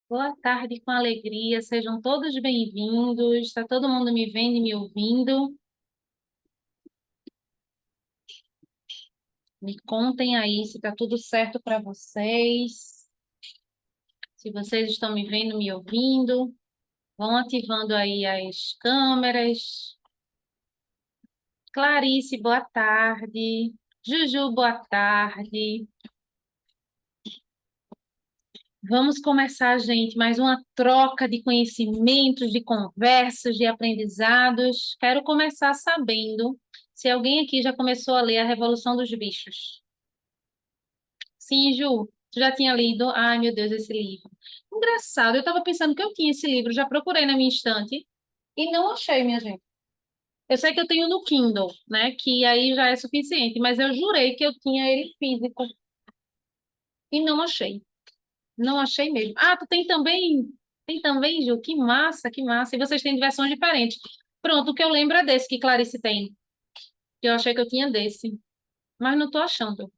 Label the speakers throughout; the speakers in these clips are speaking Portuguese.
Speaker 1: Boa tarde com alegria, sejam todos bem-vindos. Está todo mundo me vendo e me ouvindo? Me contem aí se está tudo certo para vocês. Se vocês estão me vendo, me ouvindo, vão ativando aí as câmeras. Clarice, boa tarde. Juju, boa tarde. Vamos começar, gente, mais uma troca de conhecimentos, de conversas, de aprendizados. Quero começar sabendo se alguém aqui já começou a ler A Revolução dos Bichos. Sim, Ju, tu já tinha lido? Ai, meu Deus, esse livro. Engraçado, eu estava pensando que eu tinha esse livro, já procurei na minha estante e não achei, minha gente. Eu sei que eu tenho no Kindle, né, que aí já é suficiente, mas eu jurei que eu tinha ele físico e não achei. Não achei mesmo. Ah, tu tem também? Tem também, Ju? Que massa, que massa. E vocês têm de versões diferentes. Pronto, o que eu lembro é desse que Clarice tem. Que eu achei que eu tinha desse. Mas não tô achando.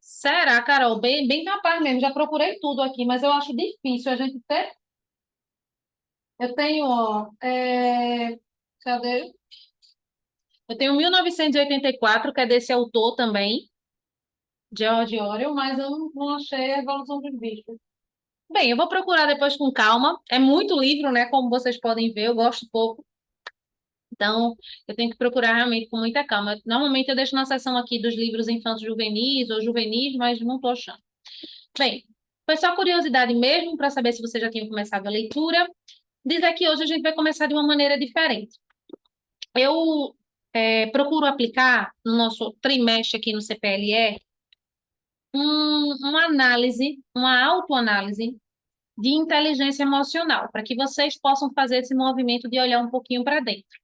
Speaker 1: Será, Carol? Bem capaz mesmo. Já procurei tudo aqui, mas eu acho difícil a gente ter. Eu tenho, ó. Cadê? Eu tenho 1984, que é desse autor também, George Orwell, mas eu não achei a Evolução dos Bichos. Bem, eu vou procurar depois com calma. É muito livro, né? Como vocês podem ver, eu gosto pouco. Então, eu tenho que procurar realmente com muita calma. Normalmente eu deixo na seção aqui dos livros infantos juvenis ou juvenis, mas não estou achando. Bem, foi só curiosidade mesmo para saber se você já tinha começado a leitura. Dizer que hoje a gente vai começar de uma maneira diferente. Eu procuro aplicar no nosso trimestre aqui no CPLE uma análise, uma autoanálise de inteligência emocional, para que vocês possam fazer esse movimento de olhar um pouquinho para dentro.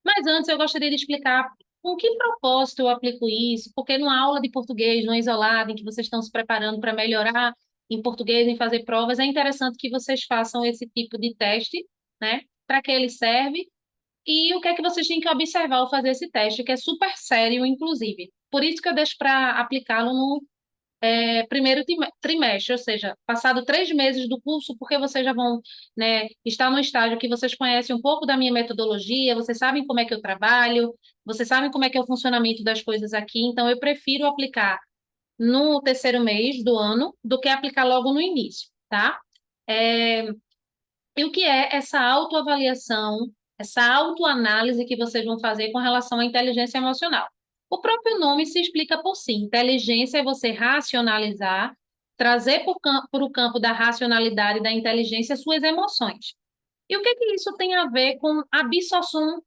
Speaker 1: Mas antes eu gostaria de explicar com que propósito eu aplico isso, porque numa aula de português, numa isolada, em que vocês estão se preparando para melhorar em português, em fazer provas, é interessante que vocês façam esse tipo de teste, né? Para que ele serve e o que é que vocês têm que observar ao fazer esse teste, que é super sério, inclusive. Por isso que eu deixo para aplicá-lo no primeiro trimestre, ou seja, passado 3 meses do curso, porque vocês já vão, né, estar no estágio que vocês conhecem um pouco da minha metodologia, vocês sabem como é que eu trabalho, vocês sabem como é que é o funcionamento das coisas aqui, então eu prefiro aplicar no terceiro mês do ano do que aplicar logo no início, tá? É, e o que é essa autoavaliação, essa autoanálise que vocês vão fazer com relação à inteligência emocional? O próprio nome se explica por si. Inteligência é você racionalizar, trazer para o campo da racionalidade e da inteligência suas emoções. E o que que isso tem a ver com absorção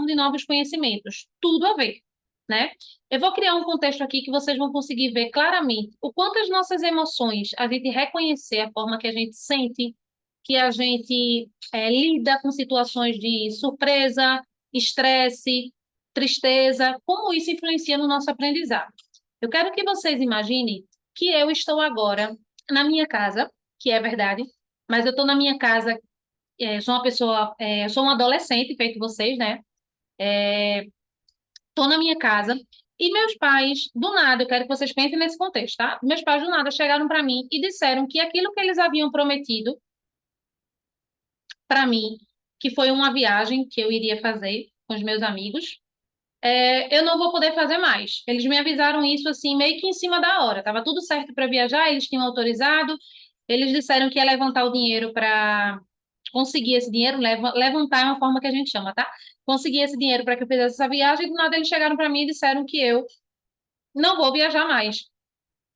Speaker 1: de novos conhecimentos? Tudo a ver, né? Eu vou criar um contexto aqui que vocês vão conseguir ver claramente o quanto as nossas emoções, a gente reconhecer a forma que a gente sente, que a gente lida com situações de surpresa, estresse, tristeza, como isso influencia no nosso aprendizado. Eu quero que vocês imaginem que eu estou agora na minha casa, que é verdade, mas eu estou na minha casa, sou uma pessoa, sou uma adolescente, feito vocês, né? Estou na minha casa e meus pais, do nada, eu quero que vocês pensem nesse contexto, tá? Meus pais, do nada, chegaram para mim e disseram que aquilo que eles haviam prometido para mim, que foi uma viagem que eu iria fazer com os meus amigos, eu não vou poder fazer mais. Eles me avisaram isso assim, meio que em cima da hora. Tava tudo certo para viajar, eles tinham autorizado, eles disseram que ia levantar o dinheiro para conseguir esse dinheiro, levantar é uma forma que a gente chama, tá? Conseguir esse dinheiro para que eu fizesse essa viagem, e do nada eles chegaram para mim e disseram que eu não vou viajar mais.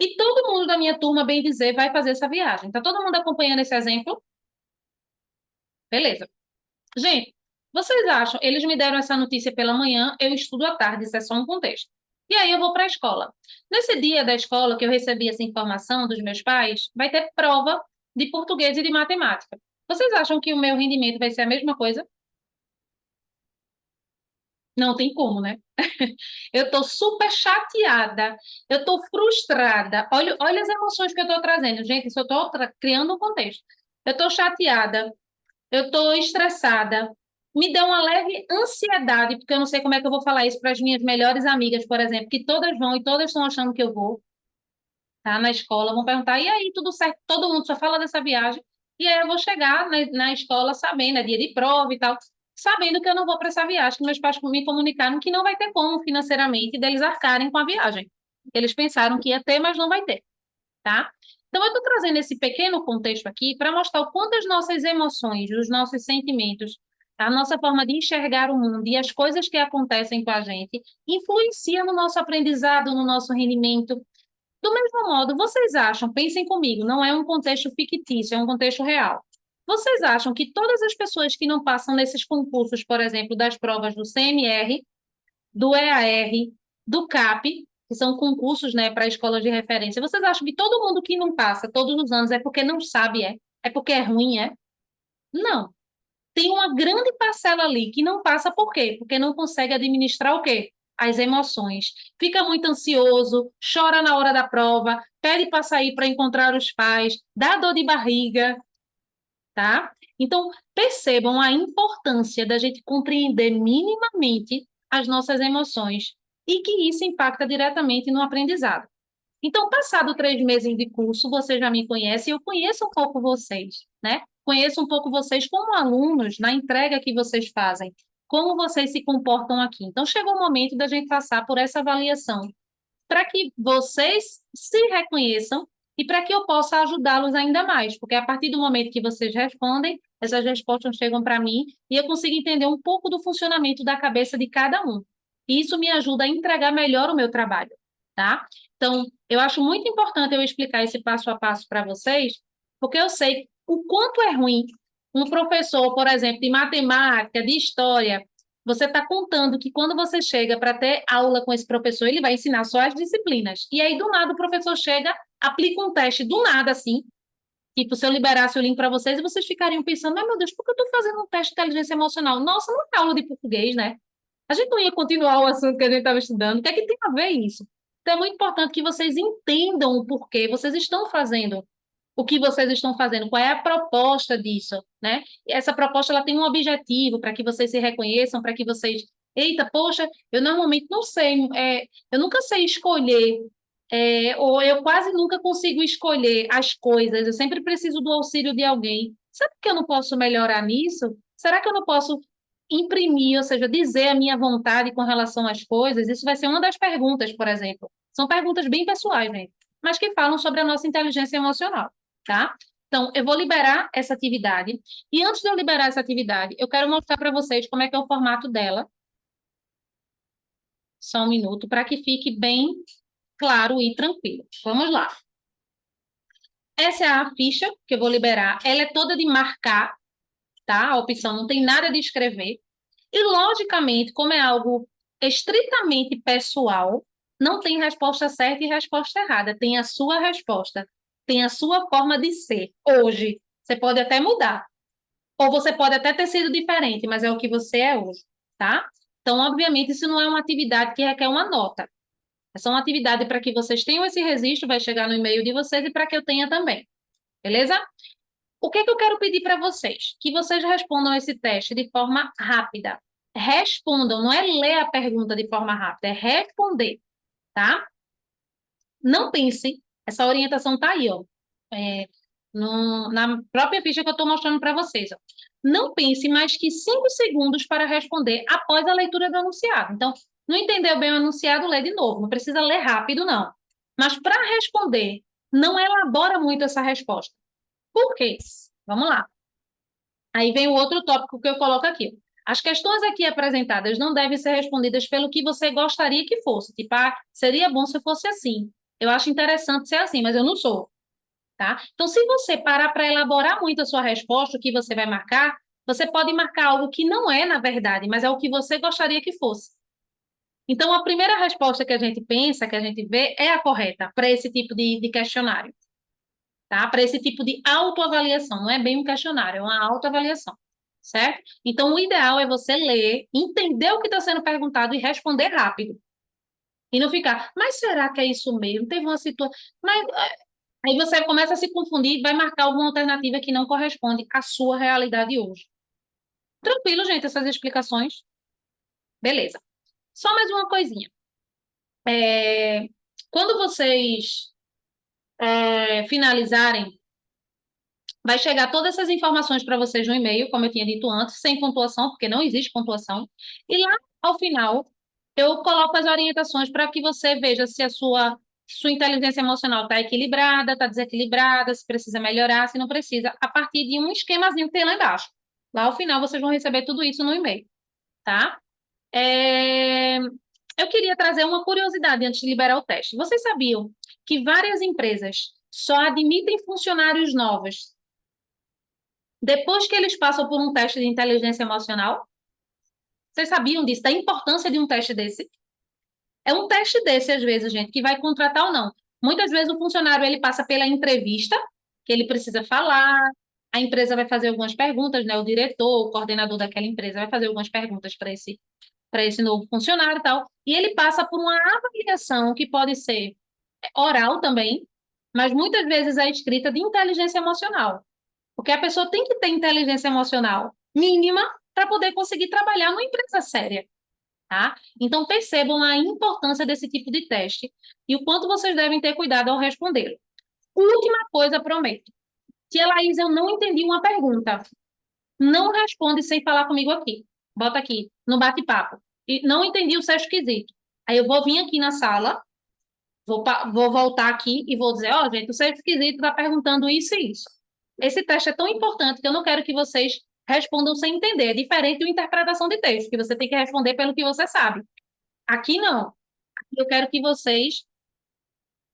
Speaker 1: E todo mundo da minha turma, bem dizer, vai fazer essa viagem. Tá todo mundo acompanhando esse exemplo? Beleza. Gente, vocês acham? Eles me deram essa notícia pela manhã, eu estudo à tarde, isso é só um contexto. E aí eu vou para a escola. Nesse dia da escola que eu recebi essa informação dos meus pais, vai ter prova de português e de matemática. Vocês acham que o meu rendimento vai ser a mesma coisa? Não tem como, né? Eu estou super chateada, eu estou frustrada. Olha as emoções que eu estou trazendo, gente. Isso eu estou criando um contexto. Eu estou chateada, eu estou estressada, me dá uma leve ansiedade, porque eu não sei como é que eu vou falar isso para as minhas melhores amigas, por exemplo, que todas vão e todas estão achando que eu vou, tá? Na escola, vão perguntar, e aí, tudo certo? Todo mundo só fala dessa viagem. E aí eu vou chegar na escola sabendo, é dia de prova e tal, sabendo que eu não vou para essa viagem, que meus pais me comunicaram que não vai ter como financeiramente deles arcarem com a viagem. Eles pensaram que ia ter, mas não vai ter, tá? Então, eu estou trazendo esse pequeno contexto aqui para mostrar o quanto as nossas emoções, os nossos sentimentos, a nossa forma de enxergar o mundo e as coisas que acontecem com a gente influenciam no nosso aprendizado, no nosso rendimento. Do mesmo modo, vocês acham, pensem comigo, não é um contexto fictício, é um contexto real. Vocês acham que todas as pessoas que não passam nesses concursos, por exemplo, das provas do CMR, do EAR, do CAP, que são concursos, né, para escolas de referência, vocês acham que todo mundo que não passa todos os anos é porque não sabe, é? É porque é ruim, é? Não. Tem uma grande parcela ali que não passa por quê? Porque não consegue administrar o quê? As emoções. Fica muito ansioso, chora na hora da prova, pede para sair para encontrar os pais, dá dor de barriga, tá? Então, percebam a importância da gente compreender minimamente as nossas emoções e que isso impacta diretamente no aprendizado. Então, passado 3 meses de curso, você já me conhece, eu conheço um pouco vocês, né? Conheço um pouco vocês como alunos, na entrega que vocês fazem, como vocês se comportam aqui. Então, chegou o momento da gente passar por essa avaliação, para que vocês se reconheçam e para que eu possa ajudá-los ainda mais, porque a partir do momento que vocês respondem, essas respostas chegam para mim e eu consigo entender um pouco do funcionamento da cabeça de cada um. E isso me ajuda a entregar melhor o meu trabalho, tá? Então, eu acho muito importante eu explicar esse passo a passo para vocês, porque eu sei o quanto é ruim um professor, por exemplo, de matemática, de história, você está contando que quando você chega para ter aula com esse professor, ele vai ensinar só as disciplinas. E aí, do nada, o professor chega, aplica um teste do nada, assim. Tipo, se eu liberasse o link para vocês, e vocês ficariam pensando, ai meu Deus, por que eu estou fazendo um teste de inteligência emocional? Nossa, não é aula de português, né? A gente não ia continuar o assunto que a gente estava estudando. O que é que tem a ver isso? Então, é muito importante que vocês entendam o porquê vocês estão fazendo o que vocês estão fazendo, qual é a proposta disso, né? E essa proposta ela tem um objetivo para que vocês se reconheçam, para que vocês, eita, poxa, eu normalmente não sei, eu nunca sei escolher, ou eu quase nunca consigo escolher as coisas, eu sempre preciso do auxílio de alguém. Será que eu não posso melhorar nisso? Será que eu não posso imprimir, ou seja, dizer a minha vontade com relação às coisas? Isso vai ser uma das perguntas, por exemplo. São perguntas bem pessoais, gente, mas que falam sobre a nossa inteligência emocional, tá? Então, eu vou liberar essa atividade. E antes de eu liberar essa atividade, eu quero mostrar para vocês como é que é o formato dela. Só um minuto, para que fique bem claro e tranquilo. Vamos lá. Essa é a ficha que eu vou liberar. Ela é toda de marcar, tá? A opção não tem nada de escrever. E, logicamente, como é algo estritamente pessoal, não tem resposta certa e resposta errada. Tem a sua resposta. Tem a sua forma de ser. Hoje, você pode até mudar. Ou você pode até ter sido diferente, mas é o que você é hoje, tá? Então, obviamente, isso não é uma atividade que requer uma nota. Essa é uma atividade para que vocês tenham esse registro, vai chegar no e-mail de vocês e para que eu tenha também. Beleza? O que é que eu quero pedir para vocês? Que vocês respondam esse teste de forma rápida. Respondam, não é ler a pergunta de forma rápida, é responder, tá? Não pense, essa orientação está aí, ó, na própria ficha que eu estou mostrando para vocês. Ó. Não pense mais que 5 segundos para responder após a leitura do enunciado. Então, não entendeu bem o enunciado, lê de novo. Não precisa ler rápido, não. Mas para responder, não elabora muito essa resposta. Por quê? Vamos lá. Aí vem o outro tópico que eu coloco aqui. As questões aqui apresentadas não devem ser respondidas pelo que você gostaria que fosse. Tipo, seria bom se fosse assim. Eu acho interessante ser assim, mas eu não sou, tá? Então, se você parar para elaborar muito a sua resposta, o que você vai marcar, você pode marcar algo que não é, na verdade, mas é o que você gostaria que fosse. Então, a primeira resposta que a gente pensa, que a gente vê, é a correta para esse tipo de questionário, tá? Para esse tipo de autoavaliação. Não é bem um questionário, é uma autoavaliação, certo? Então, o ideal é você ler, entender o que está sendo perguntado e responder rápido. E não ficar, mas será que é isso mesmo? Teve uma situação. Mas aí você começa a se confundir e vai marcar alguma alternativa que não corresponde à sua realidade hoje. Tranquilo, gente, essas explicações? Beleza. Só mais uma coisinha. É, Quando vocês finalizarem, vai chegar todas essas informações para vocês no e-mail, como eu tinha dito antes, sem pontuação, porque não existe pontuação. E lá, ao final, eu coloco as orientações para que você veja se a sua inteligência emocional está equilibrada, está desequilibrada, se precisa melhorar, se não precisa, a partir de um esquemazinho que tem lá embaixo. Lá ao final, vocês vão receber tudo isso no e-mail, tá? É, Eu queria trazer uma curiosidade antes de liberar o teste. Vocês sabiam que várias empresas só admitem funcionários novos depois que eles passam por um teste de inteligência emocional? Vocês sabiam disso, da importância de um teste desse? É um teste desse, às vezes, gente, que vai contratar ou não. Muitas vezes o funcionário ele passa pela entrevista, que ele precisa falar, a empresa vai fazer algumas perguntas, né? O diretor, o coordenador daquela empresa vai fazer algumas perguntas para esse novo funcionário e tal. E ele passa por uma avaliação que pode ser oral também, mas muitas vezes é escrita de inteligência emocional. Porque a pessoa tem que ter inteligência emocional mínima para poder conseguir trabalhar numa empresa séria, tá? Então percebam a importância desse tipo de teste e o quanto vocês devem ter cuidado ao respondê-lo. Última coisa, prometo. Tia Laís, eu não entendi uma pergunta. Não responde sem falar comigo aqui. Bota aqui, no bate-papo. E não entendi o sexto quesito. Aí eu vou vir aqui na sala, vou voltar aqui e vou dizer, ó, gente, o sexto quesito está perguntando isso e isso. Esse teste é tão importante que eu não quero que vocês respondam sem entender. É diferente de uma interpretação de texto, que você tem que responder pelo que você sabe. Aqui não. Aqui eu quero que vocês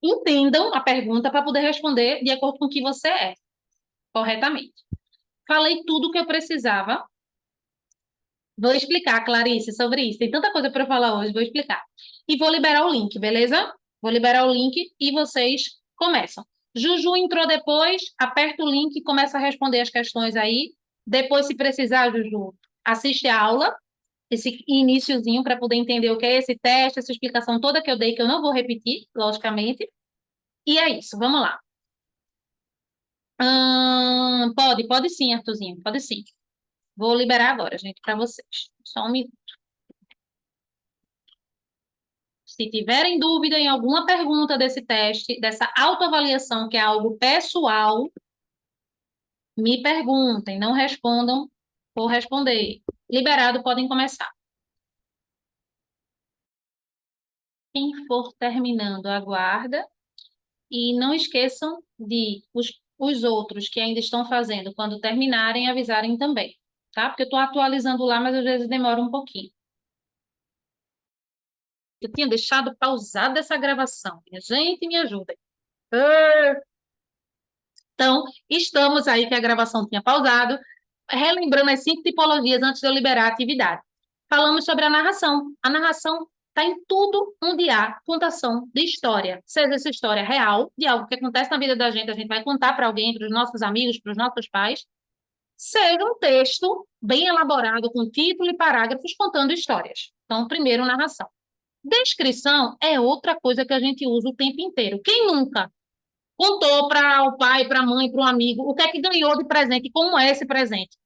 Speaker 1: entendam a pergunta para poder responder de acordo com o que você é, corretamente. Falei tudo o que eu precisava. Vou explicar, Clarice, sobre isso. Tem tanta coisa para falar hoje, vou explicar. E vou liberar o link, beleza? Vou liberar o link e vocês começam. Juju entrou depois, aperta o link e começa a responder as questões aí. Depois, se precisar, Juju, assiste a aula, esse iniciozinho para poder entender o que é esse teste, essa explicação toda que eu dei, que eu não vou repetir, logicamente. E é isso, vamos lá. Pode sim, Arthurzinho, pode sim. Vou liberar agora, gente, para vocês. Só um minuto. Se tiverem dúvida em alguma pergunta desse teste, dessa autoavaliação, que é algo pessoal, me perguntem, não respondam por responder. Liberado, podem começar. Quem for terminando, aguarda. E não esqueçam de os outros que ainda estão fazendo, quando terminarem, avisarem também, tá? Porque eu estou atualizando lá, mas às vezes demora um pouquinho. Eu tinha deixado pausada essa gravação. Minha gente, me ajudem. Então, estamos aí que a gravação tinha pausado, relembrando as 5 tipologias antes de eu liberar a atividade. Falamos sobre a narração. A narração está em tudo onde há contação de história, seja essa história real, de algo que acontece na vida da gente, a gente vai contar para alguém, para os nossos amigos, para os nossos pais, seja um texto bem elaborado, com título e parágrafos, contando histórias. Então, primeiro, narração. Descrição é outra coisa que a gente usa o tempo inteiro. Quem nunca contou para o pai, para a mãe, para um amigo, o que é que ganhou de presente, como é esse presente?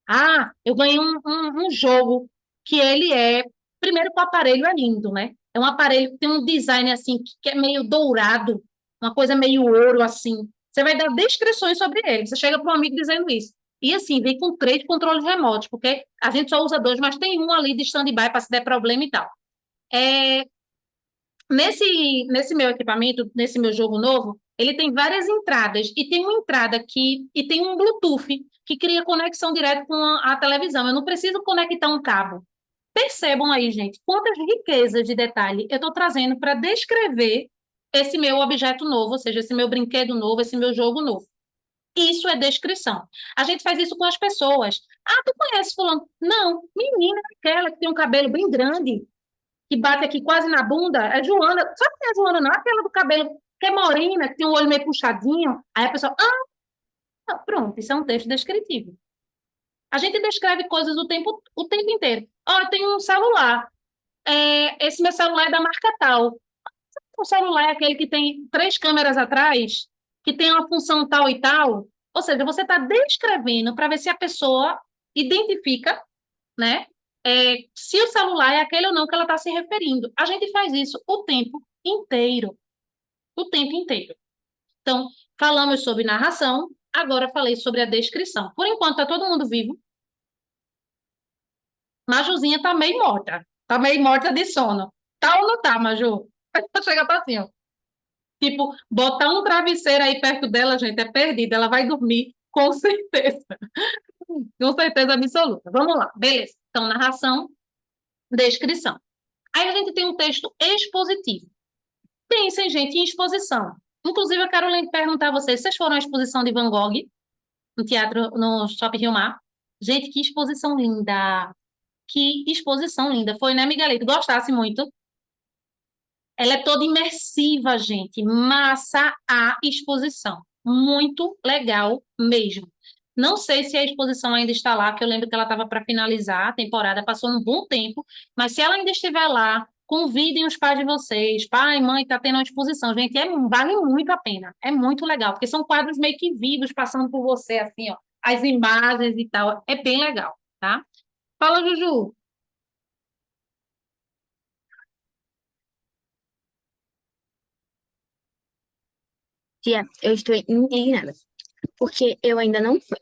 Speaker 1: Ah, eu ganhei um jogo que ele é. Primeiro, que o aparelho é lindo, né? É um aparelho que tem um design assim, que é meio dourado, uma coisa meio ouro assim. Você vai dar descrições sobre ele. Você chega para um amigo dizendo isso. E assim, vem com 3 controles remotos, porque a gente só usa 2, mas tem um ali de stand-by para se der problema e tal. É, nesse meu equipamento, nesse meu jogo novo, ele tem várias entradas e tem uma entrada e tem um Bluetooth que cria conexão direto com a televisão. Eu não preciso conectar um cabo. Percebam aí, gente, quantas riquezas de detalhe eu estou trazendo para descrever esse meu objeto novo, ou seja, esse meu brinquedo novo, esse meu jogo novo. Isso é descrição. A gente faz isso com as pessoas. Ah, tu conhece fulano? Não, menina, aquela que tem um cabelo bem grande, que bate aqui quase na bunda, é Joana. Sabe quem é Joana, não? Aquela do cabelo que é morena, que tem o olho meio puxadinho. Aí a pessoa, pronto, isso é um texto descritivo. A gente descreve coisas o tempo inteiro. Ó, eu tenho um celular. Esse meu celular é da marca tal. O celular é aquele que tem 3 câmeras atrás, que tem uma função tal e tal. Ou seja, você está descrevendo para ver se a pessoa identifica, né? Se o celular é aquele ou não que ela está se referindo. A gente faz isso o tempo inteiro. O tempo inteiro. Então, falamos sobre narração, agora falei sobre a descrição. Por enquanto, está todo mundo vivo. Majuzinha tá meio morta. Tá meio morta de sono. Tá ou não tá, Maju? Chega tá assim, ó. Tipo, botar um travesseiro aí perto dela, gente, é perdida. Ela vai dormir, com certeza. Com certeza absoluta. Vamos lá, beleza. Então, narração, descrição. Aí a gente tem um texto expositivo. Pensem, gente, em exposição. Inclusive, eu quero perguntar a vocês, vocês foram à exposição de Van Gogh no teatro, no Shopping Rio Mar? Gente, que exposição linda! Que exposição linda. Foi, né, Miguelito? Gostasse muito? Ela é toda imersiva, gente. Massa a exposição. Muito legal mesmo. Não sei se a exposição ainda está lá, porque eu lembro que ela estava para finalizar a temporada, passou um bom tempo, mas se ela ainda estiver lá, convidem os pais de vocês. Pai, mãe, está tendo uma exposição. Gente, vale muito a pena. É muito legal, porque são quadros meio que vivos passando por você, assim, ó. As imagens e tal. É bem legal, tá? Fala, Juju.
Speaker 2: Tia, eu estou indignada, porque eu ainda não fui.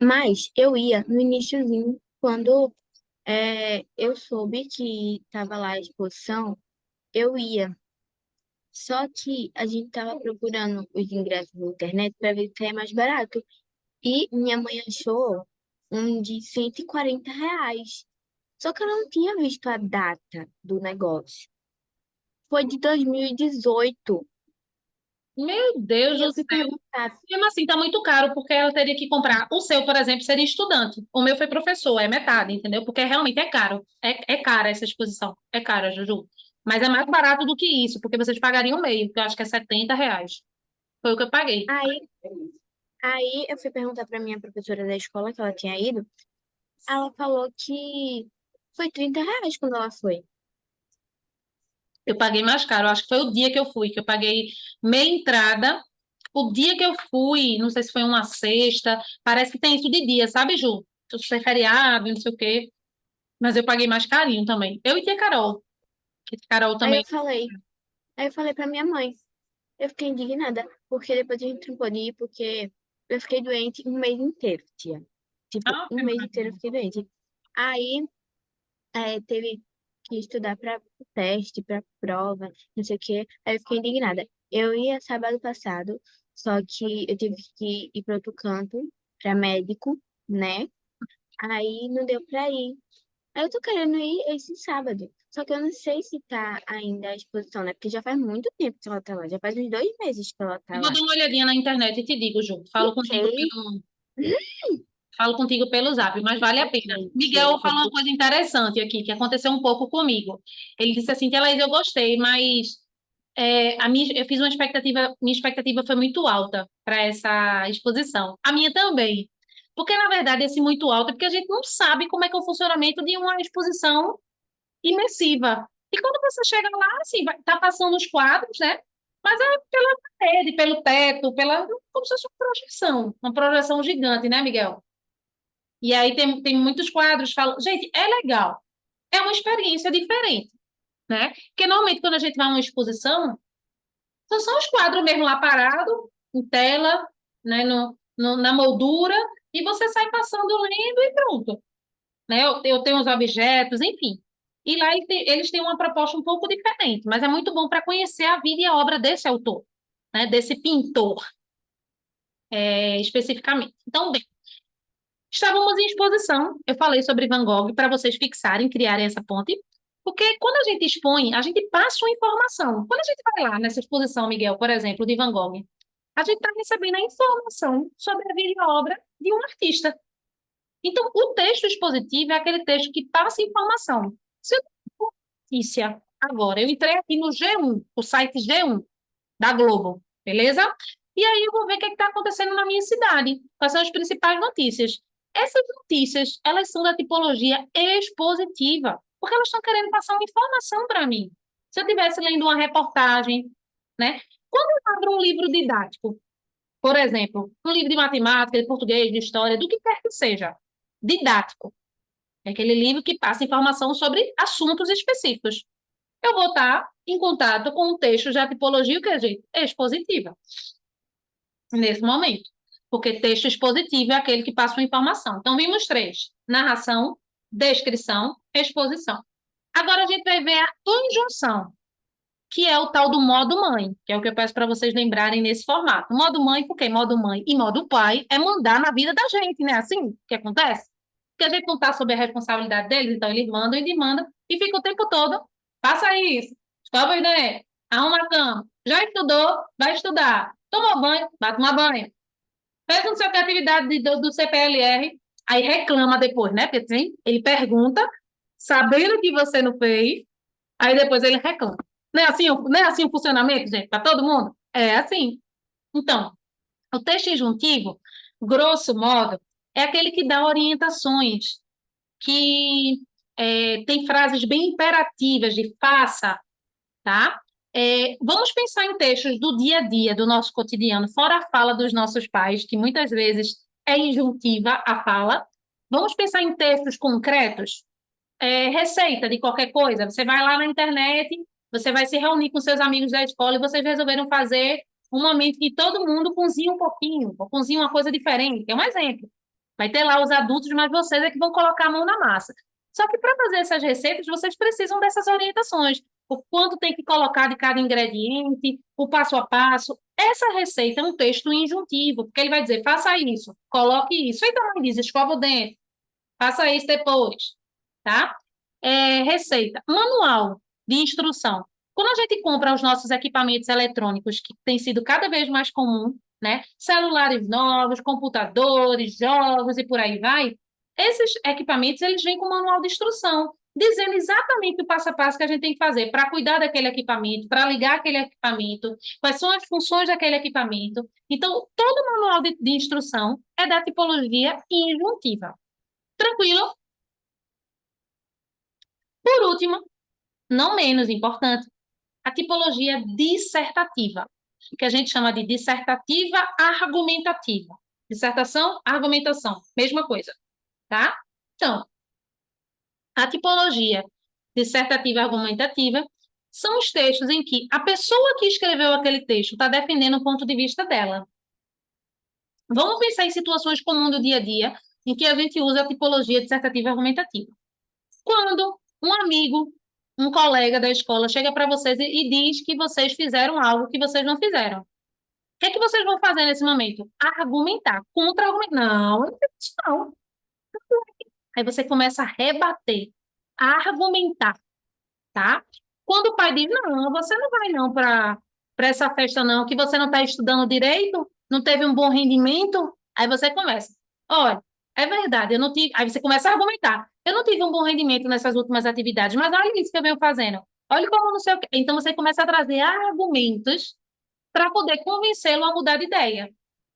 Speaker 2: Mas eu ia no iniciozinho, quando eu soube que estava lá a exposição, eu ia. Só que a gente estava procurando os ingressos na internet para ver se é mais barato. E minha mãe achou um de R$ 140. Só que ela não tinha visto a data do negócio. Foi de 2018.
Speaker 1: Meu Deus
Speaker 2: E
Speaker 1: do
Speaker 2: eu fui
Speaker 1: céu.
Speaker 2: perguntar.
Speaker 1: Mesmo assim, tá muito caro, porque ela teria que comprar. O seu, por exemplo, seria estudante. O meu foi professor, é metade, entendeu? Porque realmente é caro. É cara essa exposição. É cara, Juju. Mas é mais barato do que isso, porque vocês pagariam meio, que eu acho que é R$ 70. Foi o que eu paguei.
Speaker 2: Aí, aí eu fui perguntar para minha professora da escola que ela tinha ido. Ela falou que foi R$ 30 quando ela foi.
Speaker 1: Eu paguei mais caro. Eu acho que foi o dia que eu fui, que eu paguei meia entrada. O dia que eu fui, não sei se foi uma sexta, parece que tem isso de dia, sabe, Ju? Se é feriado, não sei o quê. Mas eu paguei mais carinho também. Eu e tia Carol. Que Carol
Speaker 2: Aí
Speaker 1: também.
Speaker 2: aí eu falei pra minha mãe. Eu fiquei indignada, porque depois a gente não pôde ir, porque eu fiquei doente um mês inteiro, tia. Tipo,
Speaker 1: Ah,
Speaker 2: um mês inteiro eu fiquei doente. Aí, teve que estudar para teste, para prova, não sei o quê. Aí eu fiquei indignada. Eu ia sábado passado, só que eu tive que ir para outro canto, para médico, né? Aí não deu pra ir. Aí eu tô querendo ir esse sábado. Só que eu não sei se tá ainda a exposição, né? Porque já faz muito tempo que ela tá lá. Já faz uns 2 meses que ela
Speaker 1: eu
Speaker 2: tá
Speaker 1: vou
Speaker 2: lá.
Speaker 1: dar uma olhadinha na internet e te digo, Ju.
Speaker 2: Ok.
Speaker 1: Falo contigo pelo Zap, mas vale a
Speaker 2: Ok,
Speaker 1: pena.
Speaker 2: tia.
Speaker 1: Miguel falou uma coisa interessante aqui, que aconteceu um pouco comigo. Ele disse assim, que Laís, eu gostei, mas eu fiz minha expectativa foi muito alta para essa exposição. A minha também. Porque, na verdade, esse muito alto é porque a gente não sabe como é que é o funcionamento de uma exposição imersiva. E quando você chega lá, assim, tá passando os quadros, né? Mas é pela parede, pelo teto, como se fosse uma projeção gigante, né, Miguel? E aí tem muitos quadros, falam, gente, é legal, é uma experiência diferente, né? Porque normalmente quando a gente vai a uma exposição, são só os quadros mesmo lá parado, em tela, né, na moldura, e você sai passando lendo e pronto, né? Eu tenho os objetos, enfim. E lá eles têm uma proposta um pouco diferente, mas é muito bom para conhecer a vida e a obra desse autor, né? Desse pintor, especificamente. Então, bem, estávamos em exposição. Eu falei sobre Van Gogh para vocês fixarem, criarem essa ponte, porque quando a gente expõe, a gente passa uma informação. Quando a gente vai lá nessa exposição, Miguel, por exemplo, de Van Gogh, a gente está recebendo a informação sobre a vida e a obra de um artista. Então, o texto expositivo é aquele texto que passa informação. Se eu tenho uma notícia agora, eu entrei aqui no G1, o site G1 da Globo, beleza? E aí eu vou ver o que está acontecendo na minha cidade, quais são as principais notícias. Essas notícias, elas são da tipologia expositiva, porque elas estão querendo passar uma informação para mim. Se eu estivesse lendo uma reportagem, né? Quando eu abro um livro didático, por exemplo, um livro de matemática, de português, de história, do que quer que seja, didático, é aquele livro que passa informação sobre assuntos específicos. Eu vou estar em contato com um texto de tipologia, o que é, gente? Expositiva. nesse momento. Porque texto expositivo é aquele que passa uma informação. Então, vimos três: narração, descrição, exposição. Agora a gente vai ver a injunção, que é o tal do modo mãe, que é o que eu peço para vocês lembrarem nesse formato. Modo mãe, porque modo mãe e modo pai é mandar na vida da gente, né? Assim que acontece. Porque a gente não está sob a responsabilidade deles, então eles mandam e demandam e fica o tempo todo. Faça isso, escova os dentes, arruma a cama. Já estudou, vai estudar. Tomou banho, vai tomar banho. Fez não sei o que atividade do CPLR, aí reclama depois, né? Porque assim, ele pergunta, sabendo que você não fez, aí depois ele reclama. Não é assim o funcionamento, gente, para todo mundo? É assim. Então, o texto injuntivo, grosso modo, é aquele que dá orientações, que tem frases bem imperativas de faça, tá? Vamos pensar em textos do dia a dia, do nosso cotidiano, fora a fala dos nossos pais, que muitas vezes é injuntiva a fala. Vamos pensar em textos concretos, receita de qualquer coisa. Você vai lá na internet, você vai se reunir com seus amigos da escola e vocês resolveram fazer um momento que todo mundo cozinha um pouquinho, ou cozinha uma coisa diferente. É um exemplo. Vai ter lá os adultos, mas vocês é que vão colocar a mão na massa. Só que para fazer essas receitas, vocês precisam dessas orientações. O quanto tem que colocar de cada ingrediente, o passo a passo. Essa receita é um texto injuntivo, porque ele vai dizer, faça isso, coloque isso. Aí também diz, escova o dente, faça isso depois, tá? Receita, manual de instrução. Quando a gente compra os nossos equipamentos eletrônicos, que tem sido cada vez mais comum, né? Celulares novos, computadores, jogos e por aí vai. Esses equipamentos, eles vêm com manual de instrução, dizendo exatamente o passo a passo que a gente tem que fazer para cuidar daquele equipamento, para ligar aquele equipamento, quais são as funções daquele equipamento. Então, todo o manual de instrução é da tipologia injuntiva. Tranquilo? Por último, não menos importante, a tipologia dissertativa, que a gente chama de dissertativa argumentativa. Dissertação, argumentação, mesma coisa, tá? Então, a tipologia dissertativa argumentativa são os textos em que a pessoa que escreveu aquele texto está defendendo o ponto de vista dela. Vamos pensar em situações comuns do dia a dia em que a gente usa a tipologia dissertativa argumentativa. Quando um amigo, um colega da escola chega para vocês e diz que vocês fizeram algo que vocês não fizeram. O que é que vocês vão fazer nesse momento? Argumentar, contra-argumentar. Não, eu não fiz isso não. Aí você começa a rebater, a argumentar, tá? Quando o pai diz, não, você não vai não para essa festa não, que você não está estudando direito, não teve um bom rendimento, aí você começa, olha, é verdade, eu não tive, aí você começa a argumentar, eu não tive um bom rendimento nessas últimas atividades, mas olha isso que eu venho fazendo, olha como não sei o quê. Então você começa a trazer argumentos para poder convencê-lo a mudar de ideia.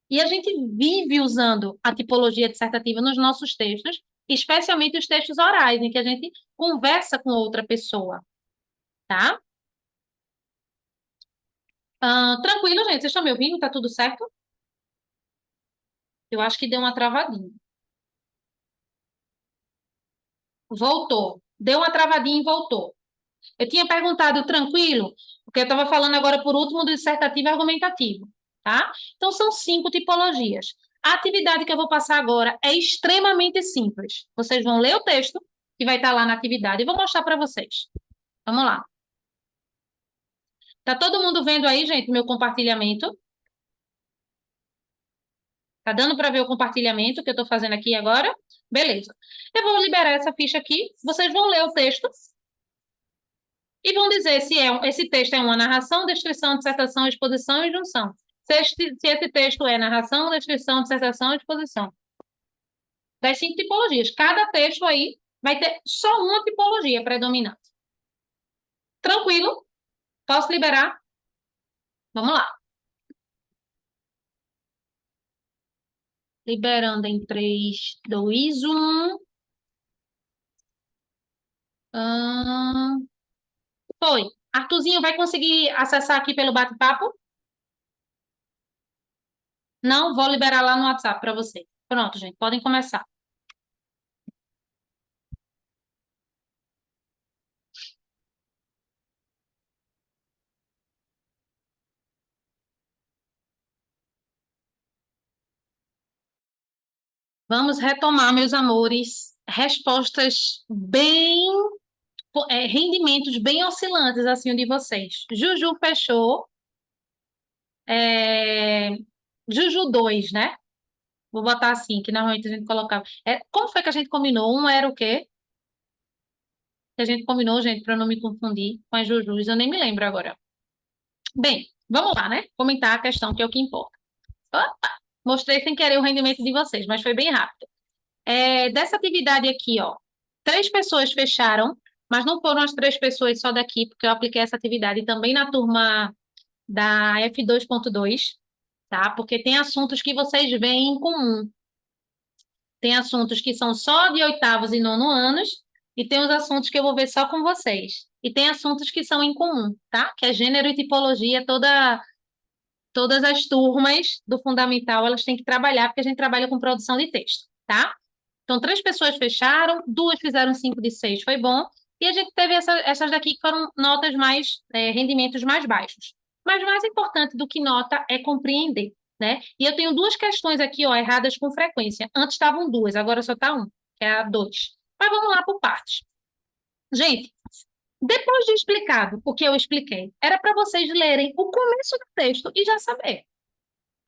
Speaker 1: E a gente vive usando a tipologia dissertativa nos nossos textos, especialmente os textos orais, em que a gente conversa com outra pessoa, tá? Tranquilo, gente. Vocês estão me ouvindo? Tá tudo certo? Eu acho que deu uma travadinha. Voltou. Deu uma travadinha e voltou. Eu tinha perguntado tranquilo, porque eu estava falando agora por último do dissertativo e argumentativo, tá? Então são 5 tipologias. A atividade que eu vou passar agora é extremamente simples. Vocês vão ler o texto, que vai estar lá na atividade, e vou mostrar para vocês. Vamos lá. Tá todo mundo vendo aí, gente, meu compartilhamento? Tá dando para ver o compartilhamento que eu estou fazendo aqui agora? Beleza. Eu vou liberar essa ficha aqui. Vocês vão ler o texto e vão dizer se esse texto é uma narração, descrição, dissertação, exposição e junção. Se esse texto é narração, descrição, dissertação, exposição. Das 5 tipologias. Cada texto aí vai ter só uma tipologia predominante. Tranquilo? Posso liberar? Vamos lá. Liberando em 3, 2, 1. Foi. Arthurzinho vai conseguir acessar aqui pelo bate-papo? Não, vou liberar lá no WhatsApp para você. Pronto, gente, podem começar. Vamos retomar, meus amores, respostas bem, rendimentos bem oscilantes, assim, o de vocês. Juju fechou, é, Juju 2, né? Vou botar assim, que normalmente a gente colocava. Como foi que a gente combinou? Um era o quê? Que a gente combinou, gente, para não me confundir com as Jujus, eu nem me lembro agora. Bem, vamos lá, né? Comentar a questão, que é o que importa. Opa, mostrei sem querer o rendimento de vocês, mas foi bem rápido. Dessa atividade aqui, ó, 3 pessoas fecharam, mas não foram as 3 pessoas só daqui, porque eu apliquei essa atividade também na turma da F2.2, tá? Porque tem assuntos que vocês veem em comum. Tem assuntos que são só de oitavos e nono anos, e tem os assuntos que eu vou ver só com vocês. E tem assuntos que são em comum, tá? Que é gênero e tipologia, todas as turmas do fundamental, elas têm que trabalhar, porque a gente trabalha com produção de texto, tá? Então, 3 pessoas fecharam, 2 fizeram 5 de 6, foi bom. E a gente teve essas daqui que foram notas mais, rendimentos mais baixos. Mas mais importante do que nota é compreender, né? E eu tenho 2 questões aqui, ó, erradas com frequência. Antes estavam 2, agora só está 1, que é a 2. Mas vamos lá por partes. Gente, depois de explicado o que eu expliquei, era para vocês lerem o começo do texto e já saber.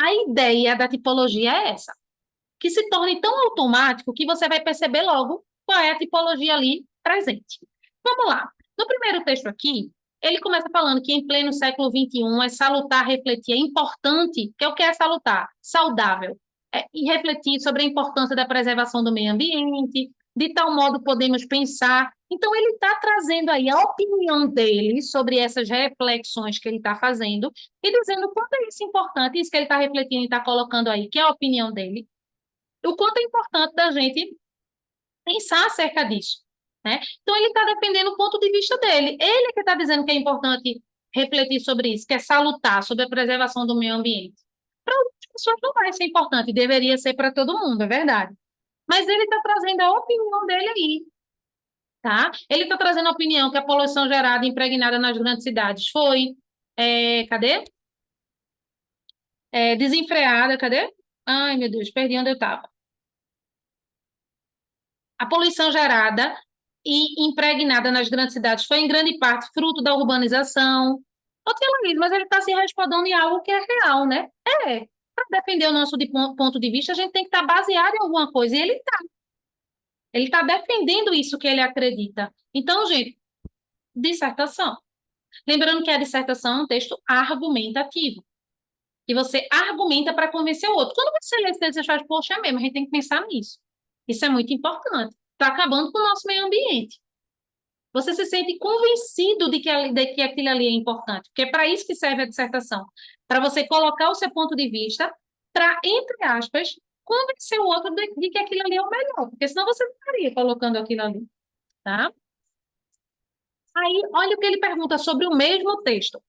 Speaker 1: A ideia da tipologia é essa, que se torne tão automático que você vai perceber logo qual é a tipologia ali presente. Vamos lá. No primeiro texto aqui, ele começa falando que em pleno século XXI é salutar refletir, é importante, que é o que é salutar? Saudável. E refletir sobre a importância da preservação do meio ambiente, de tal modo podemos pensar. Então, ele está trazendo aí a opinião dele sobre essas reflexões que ele está fazendo e dizendo quanto é isso importante, isso que ele está refletindo e está colocando aí, que é a opinião dele, o quanto é importante da gente pensar acerca disso, né? Então, ele está defendendo o ponto de vista dele. Ele é que está dizendo que é importante refletir sobre isso, que é salutar sobre a preservação do meio ambiente. Para outras pessoas não vai ser importante, deveria ser para todo mundo, é verdade. Mas ele está trazendo a opinião dele aí, tá? Ele está trazendo a opinião que a poluição gerada e impregnada nas grandes cidades foi, cadê? Desenfreada, cadê? Ai, meu Deus, perdi onde eu estava. A poluição gerada e impregnada nas grandes cidades foi, em grande parte, fruto da urbanização. Ô, Tia Laís, mas ele está se respaldando em algo que é real, né? Para defender o nosso ponto de vista, a gente tem que estar baseado em alguma coisa, e ele está defendendo isso que ele acredita. Então, gente, dissertação. Lembrando que a dissertação é um texto argumentativo, que você argumenta para convencer o outro. Quando você lê esse texto, você faz, poxa, é mesmo, a gente tem que pensar nisso. Isso é muito importante. Está acabando com o nosso meio ambiente. Você se sente convencido de que aquilo ali é importante, porque é para isso que serve a dissertação, para você colocar o seu ponto de vista, para, entre aspas, convencer o outro de que aquilo ali é o melhor, porque senão você não estaria colocando aquilo ali, tá? Aí, olha o que ele pergunta sobre o mesmo texto.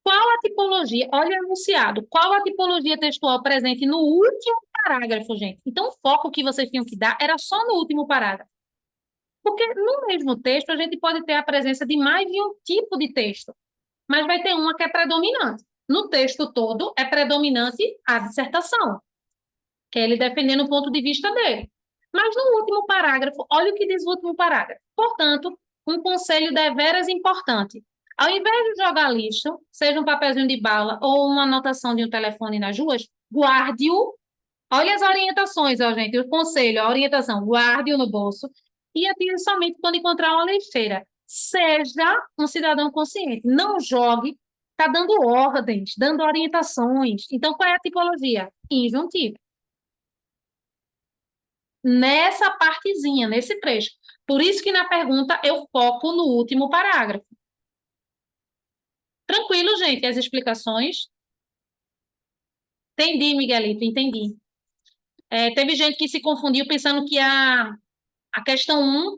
Speaker 1: Qual a tipologia, olha o enunciado, qual a tipologia textual presente no último parágrafo, gente? Então, o foco que vocês tinham que dar era só no último parágrafo. Porque no mesmo texto a gente pode ter a presença de mais de um tipo de texto, mas vai ter uma que é predominante. No texto todo é predominante a dissertação, que é ele defendendo o ponto de vista dele. Mas no último parágrafo, olha o que diz o último parágrafo. Portanto, um conselho deveras importante. Ao invés de jogar lixo, seja um papelzinho de bala ou uma anotação de um telefone nas ruas, guarde-o. Olha as orientações, ó, gente. O conselho, a orientação, guarde-o no bolso e atire somente quando encontrar uma lixeira. Seja um cidadão consciente. Não jogue, está dando ordens, dando orientações. Então, qual é a tipologia? Injuntivo. Nessa partezinha, nesse trecho. Por isso que na pergunta eu foco no último parágrafo. Tranquilo, gente, as explicações? Entendi, Miguelito, entendi. Teve gente que se confundiu pensando que a questão 1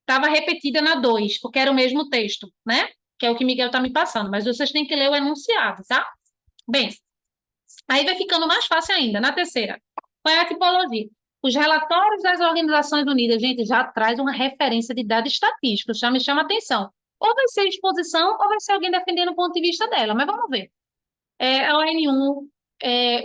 Speaker 1: estava repetida na 2, porque era o mesmo texto, né? Que é o que Miguel está me passando, mas vocês têm que ler o enunciado, tá? Bem, aí vai ficando mais fácil ainda. Na terceira, qual é a tipologia? Os relatórios das Organizações Unidas, gente, já traz uma referência de dados estatísticos, já me chama a atenção. Ou vai ser exposição, ou vai ser alguém defendendo o ponto de vista dela, mas vamos ver. A ONU,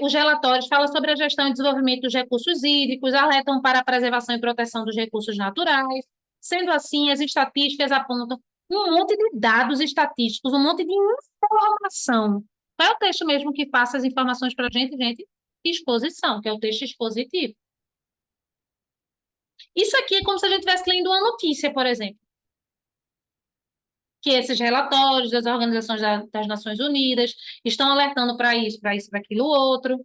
Speaker 1: Os relatórios falam sobre a gestão e desenvolvimento dos recursos hídricos, alertam para a preservação e proteção dos recursos naturais. Sendo assim, as estatísticas apontam um monte de dados estatísticos, um monte de informação. Qual é o texto mesmo que passa as informações para a gente, gente? Exposição, que é o texto expositivo. Isso aqui é como se a gente estivesse lendo uma notícia, por exemplo. Que esses relatórios das organizações das Nações Unidas estão alertando para isso, para aquilo, outro.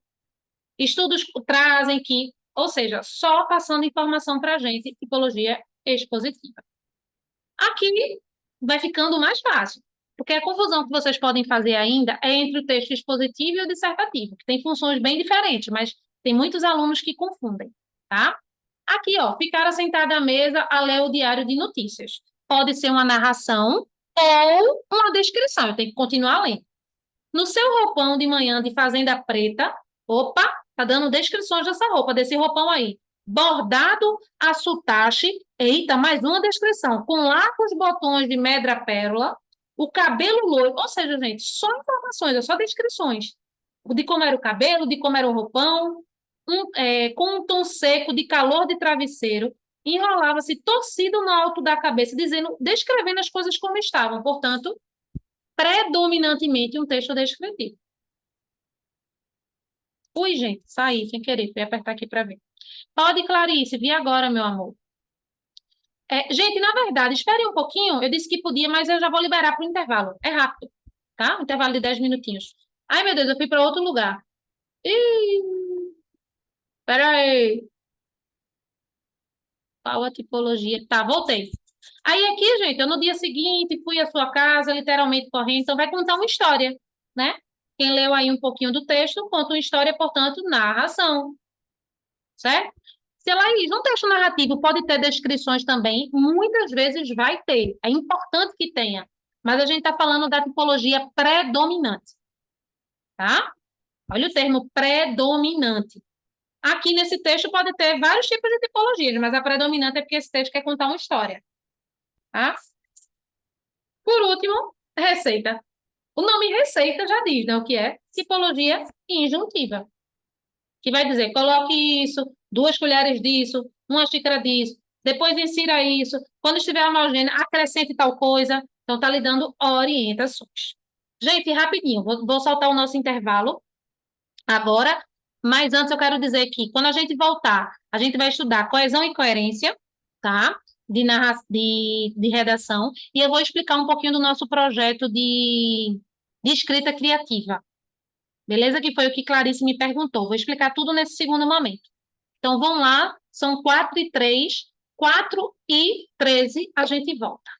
Speaker 1: Estudos trazem que, ou seja, só passando informação para a gente, tipologia expositiva. Aqui vai ficando mais fácil, porque a confusão que vocês podem fazer ainda é entre o texto expositivo e o dissertativo, que tem funções bem diferentes, mas tem muitos alunos que confundem, tá? Aqui, ó, ficar sentada à mesa a ler o diário de notícias. Pode ser uma narração ou uma descrição, eu tenho que continuar lendo. No seu roupão de manhã de fazenda preta, opa, tá dando descrições dessa roupa, desse roupão aí. Bordado a sutache, eita, mais uma descrição, com largos botões de medra pérola, o cabelo loiro, ou seja, gente, só informações, é só descrições. De como era o cabelo, de como era o roupão, com um tom seco de calor de travesseiro, enrolava-se torcido no alto da cabeça, descrevendo as coisas como estavam. Portanto, predominantemente um texto descritivo. Ui, gente, saí sem querer, fui apertar aqui para ver. Pode, Clarice, vi agora, meu amor. Gente, na verdade, espere um pouquinho, eu disse que podia, mas eu já vou liberar para o intervalo. É rápido, tá? Um intervalo de 10 minutinhos. Ai, meu Deus, eu fui para outro lugar. Ih, peraí. Qual a tipologia? Tá, voltei. Aí aqui, gente, eu no dia seguinte fui à sua casa, literalmente correndo, então vai contar uma história, né? Quem leu aí um pouquinho do texto, conta uma história, portanto, narração, certo? Se Laís, um texto narrativo pode ter descrições também, muitas vezes vai ter, é importante que tenha, mas a gente está falando da tipologia predominante, tá? Olha o termo predominante. Aqui nesse texto pode ter vários tipos de tipologias, mas a predominante é porque esse texto quer contar uma história, tá? Por último, receita. O nome receita já diz, né, o que é tipologia injuntiva, que vai dizer, coloque isso, 2 colheres disso, 1 xícara disso, depois insira isso, quando estiver homogêneo, acrescente tal coisa. Então, está lhe dando orientações. Gente, rapidinho, vou soltar o nosso intervalo agora, mas antes eu quero dizer que quando a gente voltar, a gente vai estudar coesão e coerência, tá? De redação, e eu vou explicar um pouquinho do nosso projeto de escrita criativa. Beleza? Que foi o que Clarice me perguntou. Vou explicar tudo nesse segundo momento. Então, vamos lá. São 4h03, 4h13, a gente volta.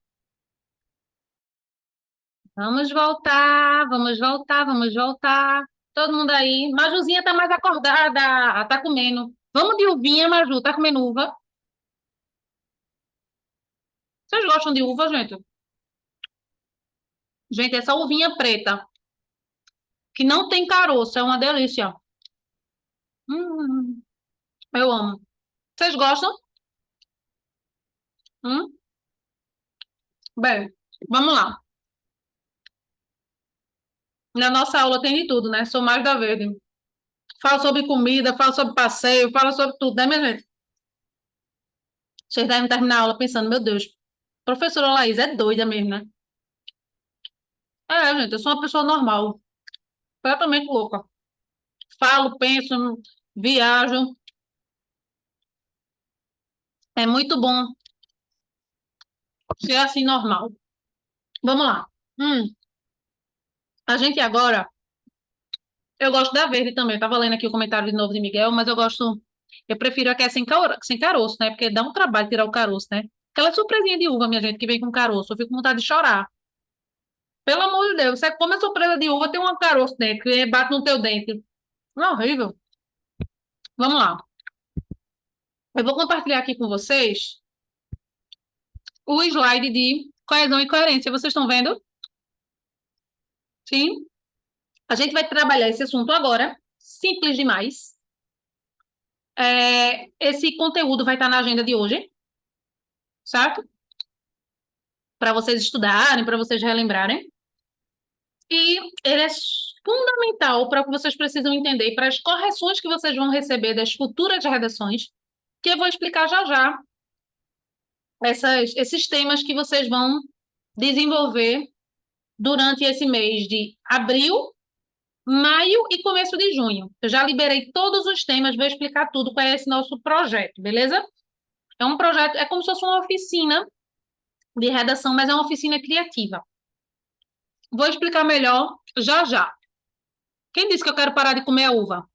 Speaker 1: Vamos voltar, vamos voltar, vamos voltar. Todo mundo aí. Majuzinha tá mais acordada, tá comendo. Vamos de uvinha, Maju, tá comendo uva? Vocês gostam de uva, gente? Gente, essa uvinha preta, que não tem caroço, é uma delícia. Hum, eu amo. Vocês gostam? Hum? Bem, vamos lá. Na nossa aula tem de tudo, né? Sou mais da verde. Falo sobre comida, falo sobre passeio, falo sobre tudo, né, minha gente? Vocês devem terminar a aula pensando, meu Deus, professora Laís é doida mesmo, né? Gente, eu sou uma pessoa normal, completamente louca. Falo, penso, viajo. É muito bom ser assim normal. Vamos lá. A gente agora, eu gosto da verde também. Eu tava lendo aqui o comentário de novo de Miguel, mas eu prefiro a que é sem caroço, né? Porque dá um trabalho tirar o caroço, né? Aquela surpresinha de uva, minha gente, que vem com caroço. Eu fico com vontade de chorar. Pelo amor de Deus, você come a surpresa de uva, tem um caroço dentro, que bate no teu dente. É horrível. Vamos lá. Eu vou compartilhar aqui com vocês o slide de coesão e coerência. Vocês estão vendo? Sim? A gente vai trabalhar esse assunto agora. Simples demais. Esse conteúdo vai estar na agenda de hoje, certo? Para vocês estudarem, para vocês relembrarem. E ele é fundamental para o que vocês precisam entender, para as correções que vocês vão receber das futuras redações, que eu vou explicar já já esses temas que vocês vão desenvolver durante esse mês de abril, maio e começo de junho. Eu já liberei todos os temas, vou explicar tudo qual é esse nosso projeto, beleza? É um projeto, é como se fosse uma oficina de redação, mas é uma oficina criativa. Vou explicar melhor já já. Quem disse que eu quero parar de comer a uva?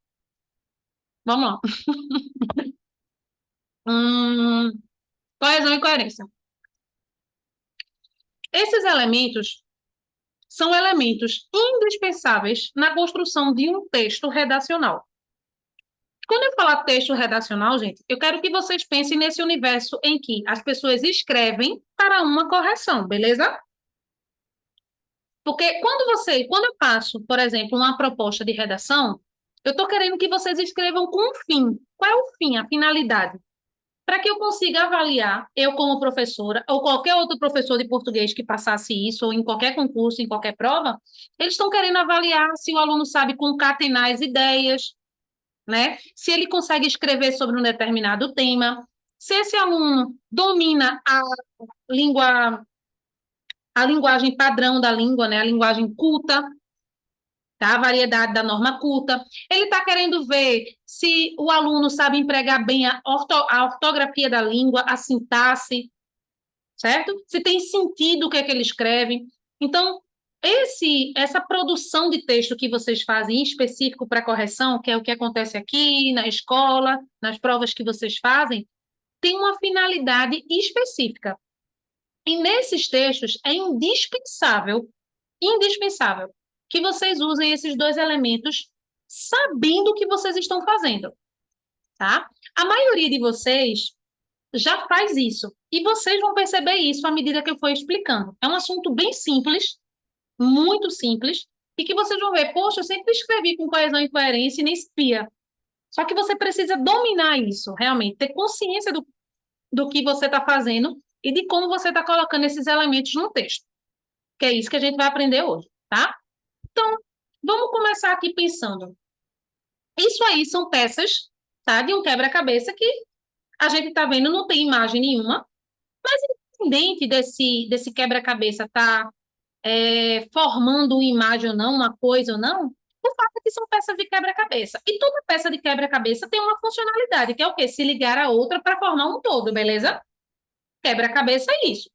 Speaker 1: Vamos lá. Coesão e coerência. Esses elementos são elementos indispensáveis na construção de um texto redacional. Quando eu falar texto redacional, gente, eu quero que vocês pensem nesse universo em que as pessoas escrevem para uma correção, beleza? Porque quando eu passo, por exemplo, uma proposta de redação, eu estou querendo que vocês escrevam com um fim. Qual é o fim, a finalidade? Para que eu consiga avaliar, eu como professora, ou qualquer outro professor de português que passasse isso, ou em qualquer concurso, em qualquer prova, eles estão querendo avaliar se o aluno sabe concatenar as ideias, né? Se ele consegue escrever sobre um determinado tema, se esse aluno domina língua, a linguagem padrão da língua, né? A linguagem culta, tá? A variedade da norma culta. Ele está querendo ver se o aluno sabe empregar bem a ortografia da língua, a sintaxe, certo? Se tem sentido o que é que ele escreve. Então, essa produção de texto que vocês fazem em específico para correção, que é o que acontece aqui na escola, nas provas que vocês fazem, tem uma finalidade específica. E nesses textos é indispensável, que vocês usem esses dois elementos sabendo o que vocês estão fazendo, tá? A maioria de vocês já faz isso, e vocês vão perceber isso à medida que eu for explicando. É um assunto bem simples, muito simples, e que vocês vão ver, poxa, eu sempre escrevi com coesão e coerência e nem espia. Só que você precisa dominar isso, realmente, ter consciência do que você está fazendo e de como você está colocando esses elementos no texto. Que é isso que a gente vai aprender hoje, tá? Então, vamos começar aqui pensando. Isso aí são peças, tá? De um quebra-cabeça que a gente está vendo, não tem imagem nenhuma, mas independente desse quebra-cabeça estar formando uma imagem ou não, uma coisa ou não, o fato é que são peças de quebra-cabeça. E toda peça de quebra-cabeça tem uma funcionalidade, que é o quê? Se ligar a outra para formar um todo, beleza? Quebra-cabeça é isso,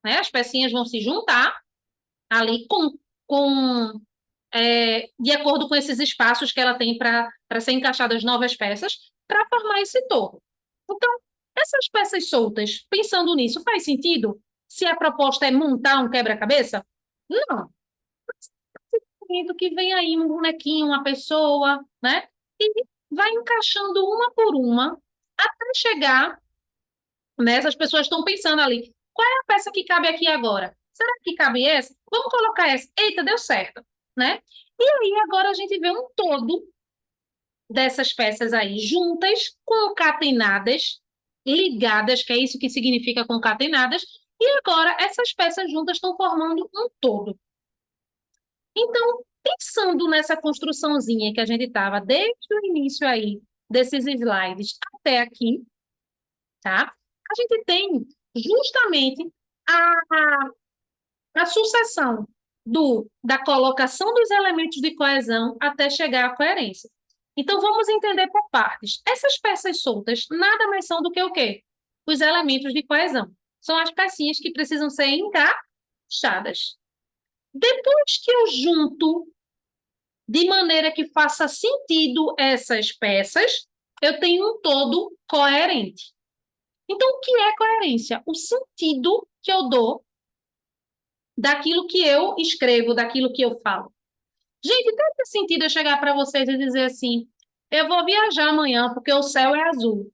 Speaker 1: né? As pecinhas vão se juntar ali de acordo com esses espaços que ela tem para ser encaixadas novas peças, para formar esse todo. Então, essas peças soltas, pensando nisso, faz sentido? Se a proposta é montar um quebra-cabeça? Não. Que vem aí um bonequinho, uma pessoa, né? E vai encaixando uma por uma até chegar, né? Essas pessoas estão pensando ali, qual é a peça que cabe aqui agora? Será que cabe essa? Vamos colocar essa. Eita, deu certo, né? E aí agora a gente vê um todo dessas peças aí juntas, concatenadas, ligadas, que é isso que significa concatenadas, e agora essas peças juntas estão formando um todo. Então, pensando nessa construçãozinha que a gente estava desde o início aí desses slides até aqui, tá? A gente tem justamente a sucessão da colocação dos elementos de coesão até chegar à coerência. Então, vamos entender por partes. Essas peças soltas nada mais são do que o quê? Os elementos de coesão. São as pecinhas que precisam ser encaixadas. Depois que eu junto de maneira que faça sentido essas peças, eu tenho um todo coerente. Então, o que é coerência? O sentido que eu dou daquilo que eu escrevo, daquilo que eu falo. Gente, tem sentido eu chegar para vocês e dizer assim, eu vou viajar amanhã porque o céu é azul.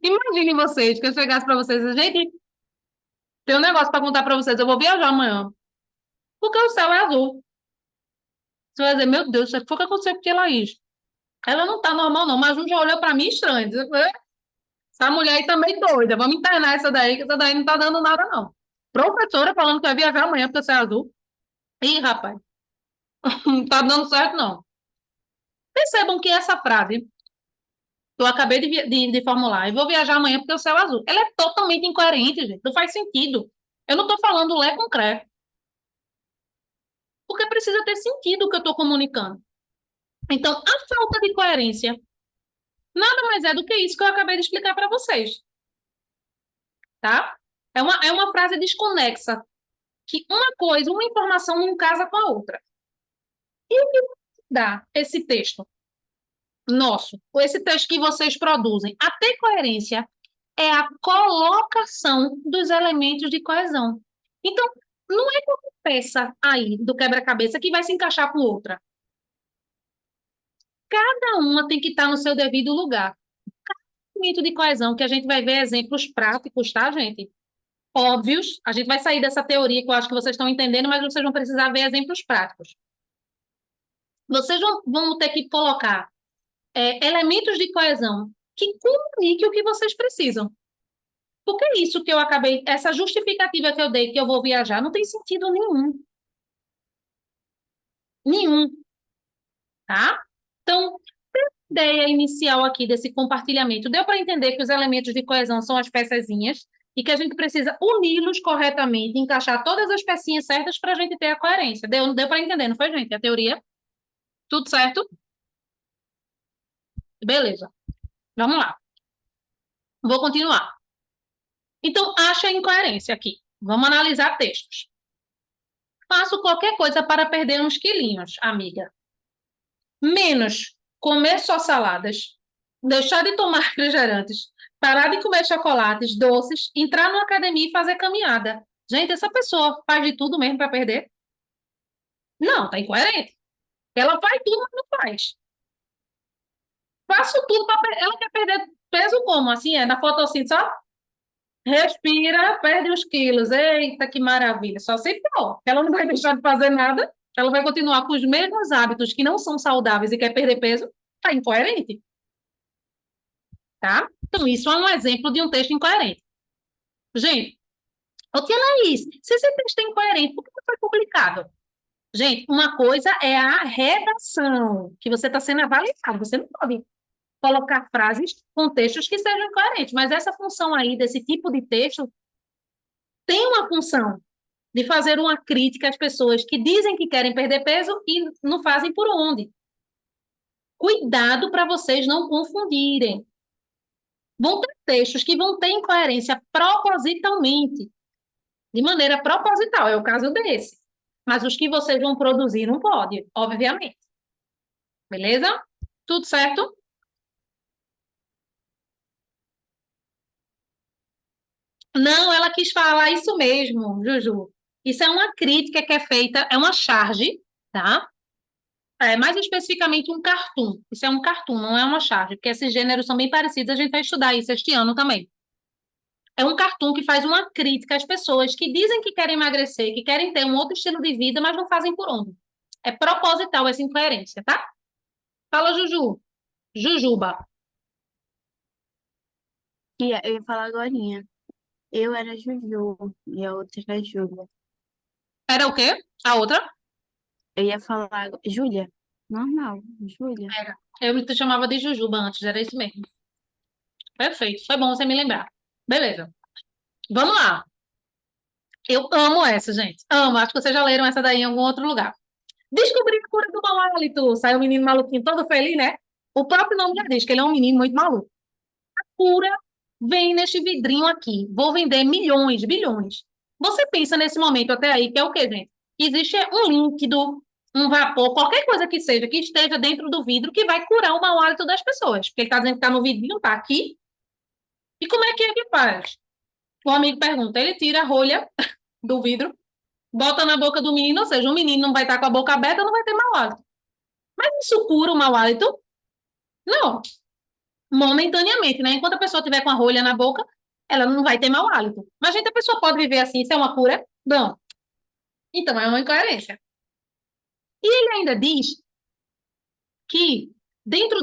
Speaker 1: Imaginem vocês, que eu chegasse para vocês, gente, tem um negócio para contar para vocês, eu vou viajar amanhã porque o céu é azul. Você vai dizer, meu Deus, o que foi que aconteceu com aquela Laís? Ela não tá normal, não. Mas um já olhou para mim estranho. Essa mulher aí tá meio doida. Vamos internar essa daí, que essa daí não tá dando nada, não. Professora falando que vai viajar amanhã porque você é azul. Ih, rapaz. Não tá dando certo, não. Percebam que essa frase que eu acabei de formular, eu vou viajar amanhã porque o céu é azul, ela é totalmente incoerente, gente. Não faz sentido. Eu não tô falando lé com cré, porque precisa ter sentido o que eu tô comunicando. Então, a falta de coerência nada mais é do que isso que eu acabei de explicar para vocês, tá? É uma frase desconexa, que uma coisa, uma informação não casa com a outra. E o que dá esse texto nosso, ou esse texto que vocês produzem, a ter coerência é a colocação dos elementos de coesão. Então, não é qualquer peça aí do quebra-cabeça que vai se encaixar com outra. Cada uma tem que estar no seu devido lugar. Elemento de coesão, que a gente vai ver exemplos práticos, tá, gente? Óbvios. A gente vai sair dessa teoria que eu acho que vocês estão entendendo, mas vocês vão precisar ver exemplos práticos. Vocês vão ter que colocar elementos de coesão que comuniquem o que vocês precisam. Porque é isso que eu acabei, essa justificativa que eu dei que eu vou viajar, não tem sentido nenhum. Nenhum, tá? Então, a ideia inicial aqui desse compartilhamento, deu para entender que os elementos de coesão são as peçazinhas e que a gente precisa uni-los corretamente, encaixar todas as pecinhas certas para a gente ter a coerência. Deu para entender, não foi, gente? A teoria? Tudo certo? Beleza. Vamos lá. Vou continuar. Então, acha a incoerência aqui. Vamos analisar textos. Faço qualquer coisa para perder uns quilinhos, amiga. Menos comer só saladas, deixar de tomar refrigerantes, parar de comer chocolates, doces, entrar na academia e fazer caminhada. Gente, essa pessoa faz de tudo mesmo para perder? Não, tá incoerente. Ela faz tudo, mas não faz. Faço tudo para perder. Ela quer perder peso como? Assim, na fotossíntese, só respira, perde os quilos. Eita, que maravilha. Só se for. Ela não vai deixar de fazer nada. Ela vai continuar com os mesmos hábitos que não são saudáveis e quer perder peso. Tá incoerente. Tá? Então, isso é um exemplo de um texto incoerente. Gente, ô tia Laís, se esse texto é incoerente, por que não foi publicado? Gente, uma coisa é a redação, que você está sendo avaliado. Você não pode colocar frases com textos que sejam incoerentes, mas essa função aí, desse tipo de texto, tem uma função de fazer uma crítica às pessoas que dizem que querem perder peso e não fazem por onde. Cuidado para vocês não confundirem. Vão ter textos que vão ter incoerência propositalmente, de maneira proposital, é o caso desse. Mas os que vocês vão produzir não pode, obviamente. Beleza? Tudo certo? Não, ela quis falar isso mesmo, Juju. Isso é uma crítica que é feita, é uma charge, tá? Mais especificamente um cartoon. Isso é um cartoon, não é uma charge, porque esses gêneros são bem parecidos, a gente vai estudar isso este ano também. É um cartoon que faz uma crítica às pessoas que dizem que querem emagrecer, que querem ter um outro estilo de vida, mas não fazem por onde. É proposital essa incoerência, tá? Fala, Juju. Jujuba.
Speaker 2: Eu ia falar agorinha. Eu era Juju e a outra era Júlia.
Speaker 1: Era o quê? A outra?
Speaker 2: Eu ia falar Júlia. Normal, Júlia.
Speaker 1: Era. Eu te chamava de Jujuba antes, era isso mesmo. Perfeito. Foi bom você me lembrar. Beleza. Vamos lá. Eu amo essa, gente. Amo. Acho que vocês já leram essa daí em algum outro lugar. Descobri a cura do mau hálito. Saiu o menino maluquinho todo feliz, né? O próprio nome já diz que ele é um menino muito maluco. Cura vem neste vidrinho aqui. Vou vender milhões, bilhões. Você pensa nesse momento até aí, que é o quê, gente? Existe um líquido, um vapor, qualquer coisa que seja, que esteja dentro do vidro, que vai curar o mau hálito das pessoas. Porque ele está dizendo que está no vidrinho, está aqui. E como é que faz? O amigo pergunta, ele tira a rolha do vidro, bota na boca do menino, ou seja, o menino não vai estar com a boca aberta, não vai ter mau hálito. Mas isso cura o mau hálito? Não. Momentaneamente, né? Enquanto a pessoa tiver com a rolha na boca, ela não vai ter mau hálito. Mas, gente, a pessoa pode viver assim, isso é uma cura? Não. Então, é uma incoerência. E ele ainda diz que dentro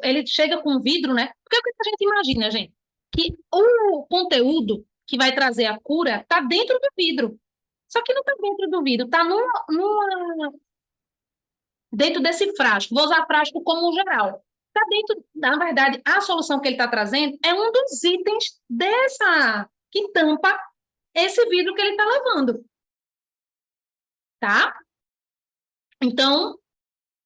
Speaker 1: ele chega com vidro, né? Porque é o que a gente imagina, gente? Que o conteúdo que vai trazer a cura está dentro do vidro. Só que não está dentro do vidro, está dentro desse frasco. Vou usar frasco como um geral. Está dentro, na verdade, a solução que ele está trazendo é um dos itens dessa que tampa esse vidro que ele está levando. Tá? Então,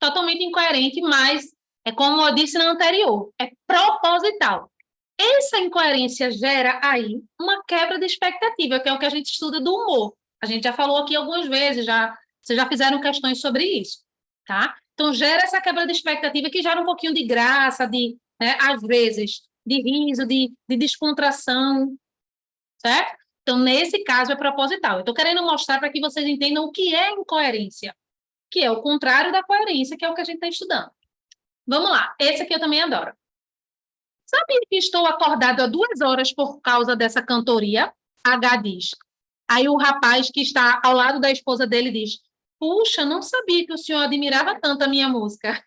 Speaker 1: totalmente incoerente, mas é como eu disse no anterior, é proposital. Essa incoerência gera aí uma quebra de expectativa, que é o que a gente estuda do humor. A gente já falou aqui algumas vezes, vocês já fizeram questões sobre isso, tá? Então, gera essa quebra de expectativa que gera um pouquinho de graça, né, às vezes, de riso, de descontração, certo? Então, nesse caso, é proposital. Eu estou querendo mostrar para que vocês entendam o que é incoerência, que é o contrário da coerência, que é o que a gente está estudando. Vamos lá, esse aqui eu também adoro. Sabia que estou acordado há 2 horas por causa dessa cantoria? H diz. Aí o rapaz que está ao lado da esposa dele diz: puxa, não sabia que o senhor admirava tanto a minha música.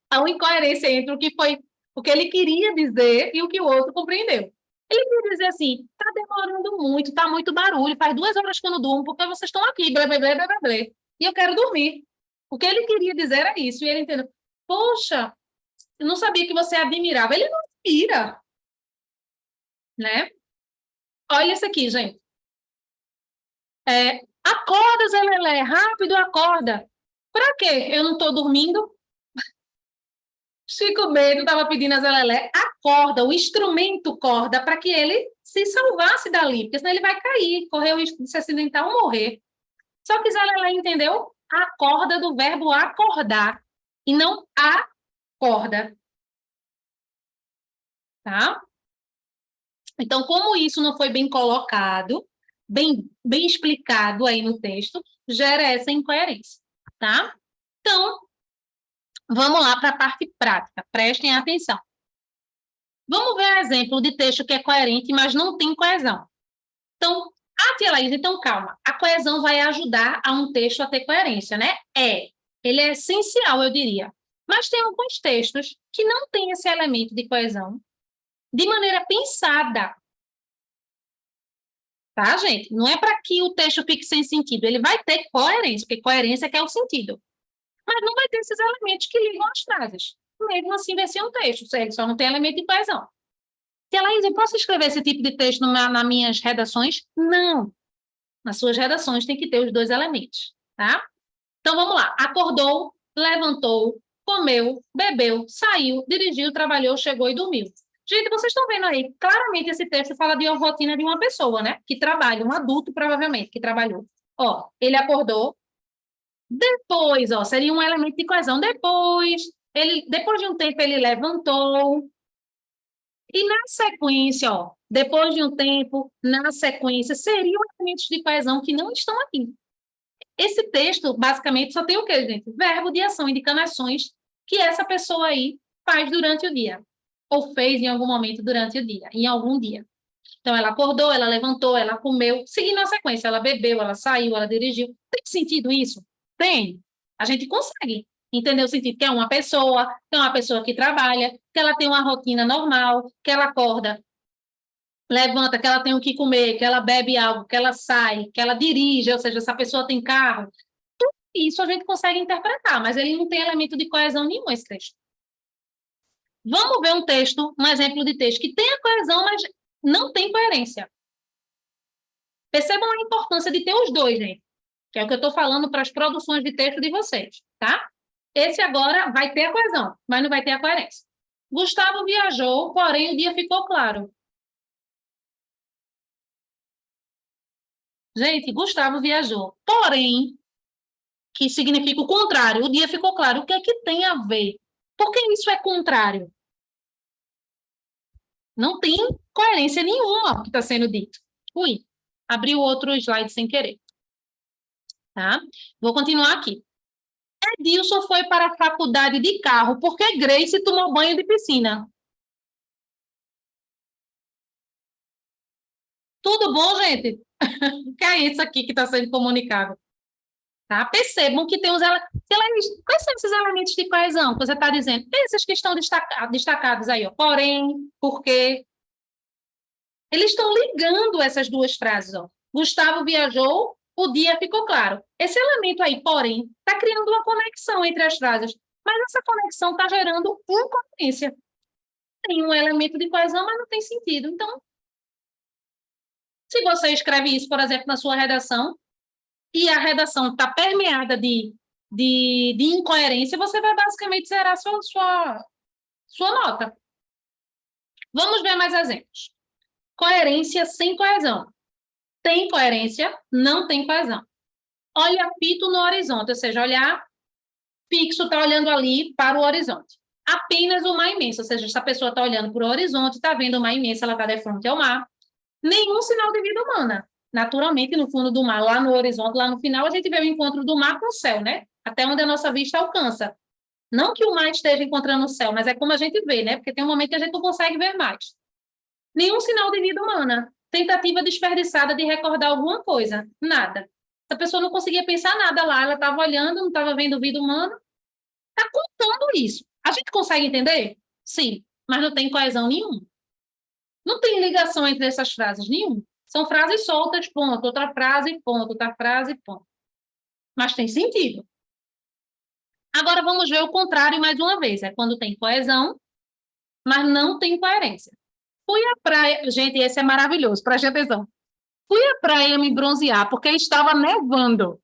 Speaker 1: Há uma incoerência entre o que ele queria dizer e o que o outro compreendeu. Ele queria dizer assim: está demorando muito, está muito barulho, faz 2 horas que eu não durmo, porque vocês estão aqui, blá, blá, blá, blá, blá, e eu quero dormir. O que ele queria dizer era isso, e ele entendeu. Poxa, eu não sabia que você admirava. Ele não admira, né? Olha isso aqui, gente. Acorda, Zé Lelé, rápido, acorda. Para quê? Eu não estou dormindo? Chico Bento estava pedindo a Zé Lelé, acorda, o instrumento corda, para que ele se salvasse dali, porque senão ele vai cair, correr o risco de se acidentar ou morrer. Só que Zé Lelé entendeu a corda do verbo acordar, e não a corda. Tá? Então, como isso não foi bem colocado, bem explicado aí no texto, gera essa incoerência, tá? Então, vamos lá para a parte prática, prestem atenção. Vamos ver um exemplo de texto que é coerente, mas não tem coesão. Então, tia Laís, então calma, a coesão vai ajudar a um texto a ter coerência, né? Ele é essencial, eu diria. Mas tem alguns textos que não têm esse elemento de coesão de maneira pensada. Tá, gente? Não é para que o texto fique sem sentido. Ele vai ter coerência, porque coerência é o sentido. Mas não vai ter esses elementos que ligam as frases. Mesmo assim, vai ser um texto. Ele só não tem elemento de coesão. Tia Laís, eu posso escrever esse tipo de texto nas minhas redações? Não. Nas suas redações tem que ter os dois elementos, tá? Então, vamos lá. Acordou, levantou, comeu, bebeu, saiu, dirigiu, trabalhou, chegou e dormiu. Gente, vocês estão vendo aí, claramente esse texto fala de uma rotina de uma pessoa, né? Que trabalha, um adulto, provavelmente, que trabalhou. Ó, ele acordou, depois, ó, seria um elemento de coesão. Depois de um tempo, ele levantou. E na sequência, ó, depois de um tempo, na sequência, seriam elementos de coesão que não estão aqui. Esse texto, basicamente, só tem o quê, gente? Verbo de ação, indicações que essa pessoa aí faz durante o dia. Ou fez em algum momento durante o dia, em algum dia. Então, ela acordou, ela levantou, ela comeu, seguindo a sequência, ela bebeu, ela saiu, ela dirigiu. Tem sentido isso? Tem. A gente consegue entender o sentido, que é uma pessoa, que é uma pessoa que trabalha, que ela tem uma rotina normal, que ela acorda, levanta, que ela tem o que comer, que ela bebe algo, que ela sai, que ela dirige, ou seja, essa pessoa tem carro. Tudo isso a gente consegue interpretar, mas ele não tem elemento de coesão nenhum, esse texto. Vamos ver um texto, um exemplo de texto que tem a coesão, mas não tem coerência. Percebam a importância de ter os dois, gente, que é o que eu estou falando para as produções de texto de vocês, tá? Esse agora vai ter a coesão, mas não vai ter a coerência. Gustavo viajou, porém o dia ficou claro. Gente, Gustavo viajou, porém, que significa o contrário, o dia ficou claro. O que é que tem a ver? Por que isso é contrário? Não tem coerência nenhuma o que está sendo dito. Ui, abri o outro slide sem querer. Tá? Vou continuar aqui. Edilson foi para a faculdade de carro porque Grace tomou banho de piscina. Tudo bom, gente? O que é isso aqui que está sendo comunicado? Tá? Percebam que tem os elementos. Quais são esses elementos de coesão que você está dizendo? Esses que estão destacados aí, ó. Porém, porque. Eles estão ligando essas duas frases, ó. Gustavo viajou, O dia ficou claro. Esse elemento aí, porém, está criando uma conexão entre as frases, mas essa conexão está gerando incoerência. Tem um elemento de coesão, mas não tem sentido. Então, se você escreve isso, por exemplo, na sua redação, e a redação está permeada de incoerência, você vai basicamente zerar a sua nota. Vamos ver mais exemplos. Coerência sem coesão. Tem coerência, não tem coesão. Olha fito no horizonte, ou seja, olhar fixo, está olhando ali para o horizonte. Apenas o mar imenso, ou seja, essa pessoa está olhando para o horizonte, está vendo o mar imenso, ela está de frente ao mar. Nenhum sinal de vida humana. Naturalmente, no fundo do mar, lá no horizonte, lá no final, a gente vê o encontro do mar com o céu, né? Até onde a nossa vista alcança. Não que o mar esteja encontrando o céu, mas é como a gente vê, né? Porque tem um momento que a gente não consegue ver mais. Nenhum sinal de vida humana. Tentativa desperdiçada de recordar alguma coisa. Nada. Essa pessoa não conseguia pensar nada lá. Ela estava olhando, não estava vendo vida humana. Está contando isso. A gente consegue entender? Sim, mas não tem coesão nenhuma. Não tem ligação entre essas frases nenhuma. São frases soltas, ponto. Outra frase, ponto. Outra frase, ponto. Mas tem sentido. Agora vamos ver o contrário mais uma vez. É quando tem coesão, mas não tem coerência. Fui à praia... Gente, esse é maravilhoso, preste atenção. Fui à praia me bronzear porque estava nevando.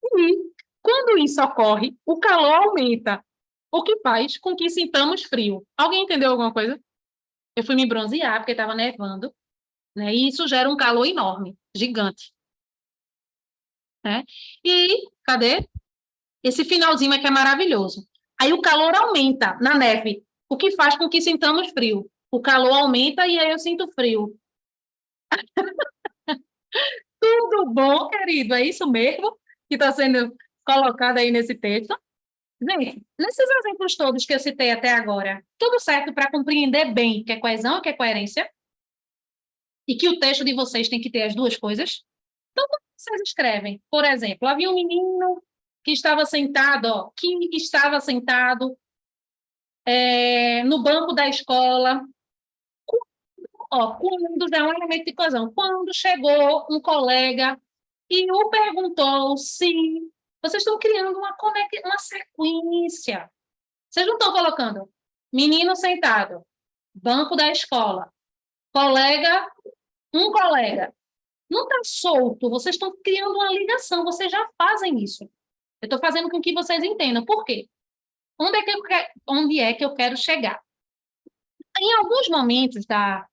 Speaker 1: E, quando isso ocorre, o calor aumenta, o que faz com que sintamos frio. Alguém entendeu alguma coisa? Eu fui me bronzear porque estava nevando, né? E isso gera um calor enorme, gigante, né? E, cadê? Esse finalzinho é que é maravilhoso. Aí o calor aumenta na neve, o que faz com que sintamos frio. O calor aumenta e aí eu sinto frio. Tudo bom, querido? É isso mesmo que está sendo colocado aí nesse texto? Gente, nesses exemplos todos que eu citei até agora, tudo certo para compreender bem o que é coesão e o que é coerência? E que o texto de vocês tem que ter as duas coisas? Então, quando vocês escrevem, por exemplo, havia um menino que estava sentado, no banco da escola, quando já é um elemento de coesão, quando chegou um colega e o perguntou se vocês estão criando uma sequência. Vocês não estão colocando menino sentado, banco da escola, colega, um colega. Não está solto, vocês estão criando uma ligação, vocês já fazem isso. Eu estou fazendo com que vocês entendam. Por quê? Onde é que eu quero chegar? Em alguns momentos da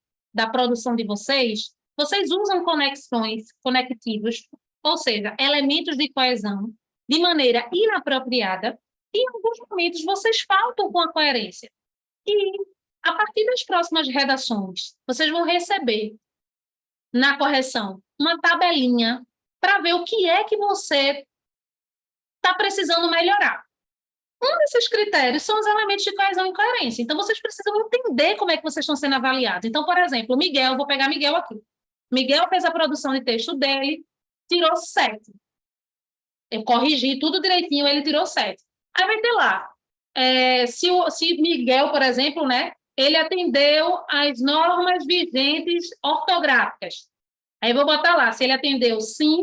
Speaker 1: produção de vocês, vocês usam conexões, conectivos, ou seja, elementos de coesão, de maneira inapropriada, e em alguns momentos vocês faltam com a coerência. E, a partir das próximas redações, vocês vão receber, na correção, uma tabelinha para ver o que é que você está precisando melhorar. Um desses critérios são os elementos de coesão e coerência. Então, vocês precisam entender como é que vocês estão sendo avaliados. Então, por exemplo, Miguel, vou pegar Miguel aqui. Miguel fez a produção de texto dele, tirou 7. Eu corrigi tudo direitinho, ele tirou 7. Aí vai ter lá, se Miguel, por exemplo, né, ele atendeu às normas vigentes ortográficas. Aí eu vou botar lá, se ele atendeu sim,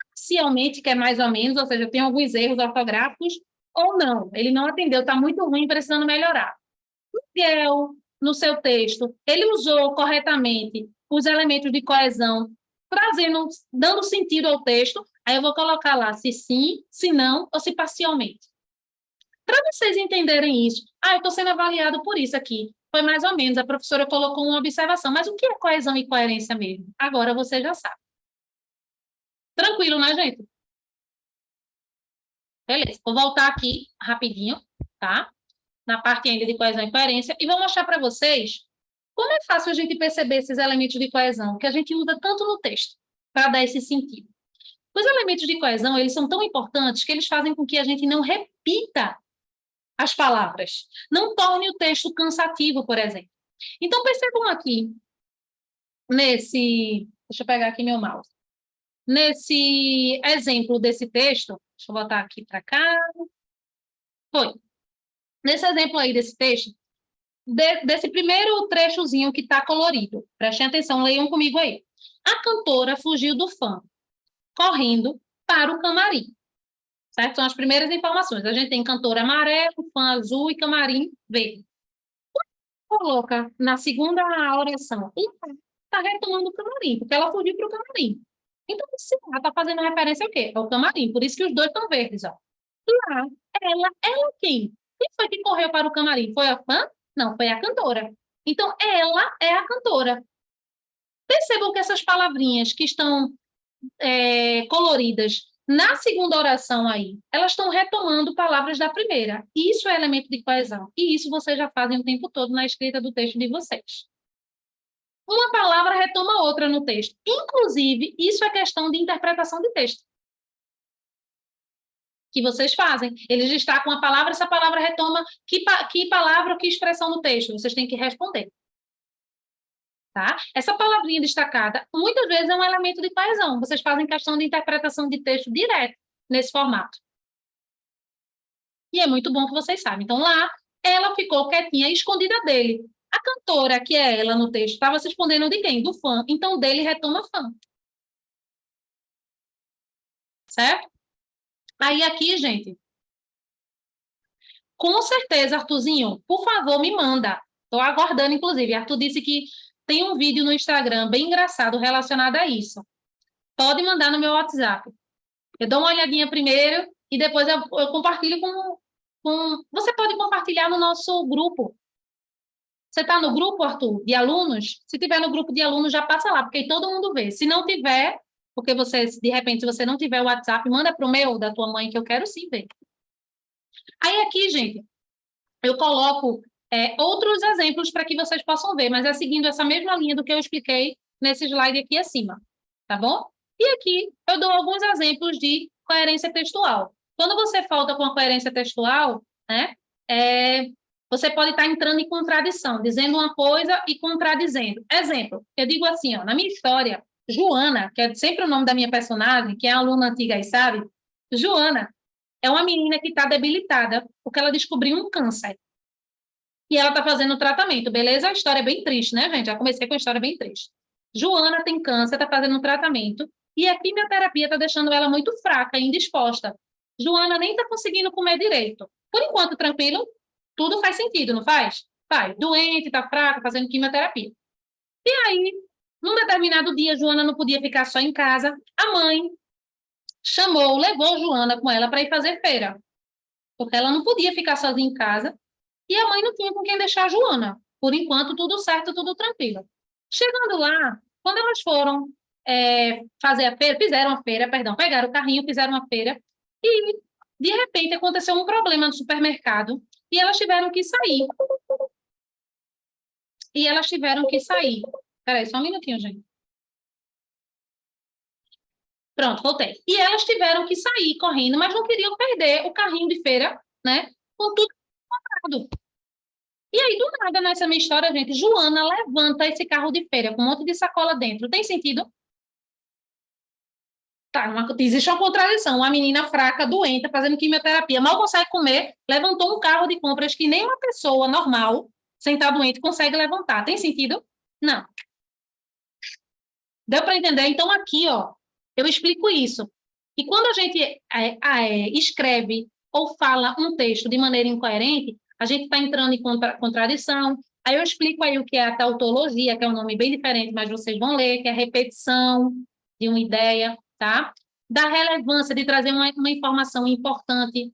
Speaker 1: parcialmente, que é mais ou menos, ou seja, tem alguns erros ortográficos, ou não, ele não atendeu, está muito ruim, precisando melhorar. Miguel, no seu texto, ele usou corretamente os elementos de coesão, dando sentido ao texto, aí eu vou colocar lá se sim, se não, ou se parcialmente. Para vocês entenderem isso, eu estou sendo avaliado por isso aqui. Foi mais ou menos, a professora colocou uma observação, mas o que é coesão e coerência mesmo? Agora você já sabe. Tranquilo, né, gente? Beleza, vou voltar aqui rapidinho, tá? Na parte ainda de coesão e coerência, e vou mostrar para vocês como é fácil a gente perceber esses elementos de coesão, que a gente usa tanto no texto, para dar esse sentido. Os elementos de coesão, eles são tão importantes que eles fazem com que a gente não repita as palavras, não torne o texto cansativo, por exemplo. Então, percebam aqui, deixa eu pegar aqui meu mouse, nesse exemplo desse texto, deixa eu botar aqui para cá, foi. Nesse exemplo aí desse texto, desse primeiro trechozinho que está colorido, prestem atenção, leiam comigo aí. A cantora fugiu do fã. correndo para o camarim. Certo? São as primeiras informações. A gente tem cantor amarelo, fã azul e camarim verde. Coloca na segunda oração, está retomando o camarim, porque ela fugiu para o camarim. Então, se ela está fazendo referência ao quê? Ao camarim. Por isso que os dois estão verdes, ó. Lá, ela quem? Quem foi que correu para o camarim? Foi a fã? Não, foi a cantora. Então, ela é a cantora. Percebam que essas palavrinhas que estão coloridas na segunda oração aí, elas estão retomando palavras da primeira. Isso é elemento de coesão. E isso vocês já fazem o tempo todo na escrita do texto de vocês. Uma palavra retoma outra no texto. Inclusive, isso é questão de interpretação de texto. Que vocês fazem. Eles destacam a palavra, essa palavra retoma que palavra ou que expressão no texto. Vocês têm que responder. Tá? Essa palavrinha destacada, muitas vezes é um elemento de coesão. Vocês fazem questão de interpretação de texto direto nesse formato. E é muito bom que vocês sabem. Então, lá, ela ficou quietinha, escondida dele. A cantora, que é ela no texto, estava se escondendo de quem? Do fã. Então, dele retoma fã. Certo? Aí, aqui, gente, com certeza, Arthurzinho, por favor, me manda. Estou aguardando, inclusive. Arthur disse que tem um vídeo no Instagram bem engraçado relacionado a isso. Pode mandar no meu WhatsApp. Eu dou uma olhadinha primeiro e depois eu compartilho com... Você pode compartilhar no nosso grupo. Você está no grupo, Arthur, de alunos? Se tiver no grupo de alunos, já passa lá, porque aí todo mundo vê. Se não tiver, porque você, de repente, se você não tiver o WhatsApp, manda para o meu, da tua mãe, que eu quero sim ver. Aí aqui, gente, eu coloco outros exemplos para que vocês possam ver, mas é seguindo essa mesma linha do que eu expliquei nesse slide aqui acima, tá bom? E aqui eu dou alguns exemplos de coerência textual. Quando você falta com a coerência textual, né, você pode estar entrando em contradição, dizendo uma coisa e contradizendo. Exemplo, eu digo assim, ó, na minha história, Joana, que é sempre o nome da minha personagem, que é a aluna antiga aí, sabe? Joana é uma menina que está debilitada porque ela descobriu um câncer. E ela está fazendo o tratamento, beleza? A história é bem triste, né, gente? Já comecei com a história bem triste. Joana tem câncer, está fazendo um tratamento, e a quimioterapia está deixando ela muito fraca e indisposta. Joana nem está conseguindo comer direito. Por enquanto, tranquilo, tudo faz sentido, não faz? Faz. Doente, está fraca, fazendo quimioterapia. E aí, num determinado dia, Joana não podia ficar só em casa. A mãe chamou, levou Joana com ela para ir fazer feira, porque ela não podia ficar sozinha em casa. E a mãe não tinha com quem deixar a Joana. Por enquanto, tudo certo, tudo tranquilo. Chegando lá, quando elas foram fazer a feira, fizeram a feira, perdão, pegaram o carrinho, fizeram a feira, e de repente aconteceu um problema no supermercado e elas tiveram que sair. Peraí, só um minutinho, gente. Pronto, voltei. E elas tiveram que sair correndo, mas não queriam perder o carrinho de feira, né? Com tudo comprado. E aí, do nada, nessa minha história, gente, Joana levanta esse carro de feira com um monte de sacola dentro. Tem sentido? Tá, existe uma contradição. Uma menina fraca, doente, fazendo quimioterapia, mal consegue comer, levantou um carro de compras que nem uma pessoa normal, sem estar doente, consegue levantar. Tem sentido? Não. Deu para entender? Então, aqui, ó, eu explico isso. E quando a gente escreve ou fala um texto de maneira incoerente, a gente está entrando em contradição. Aí eu explico aí o que é a tautologia, que é um nome bem diferente, mas vocês vão ler, que é a repetição de uma ideia, tá? Da relevância de trazer uma informação importante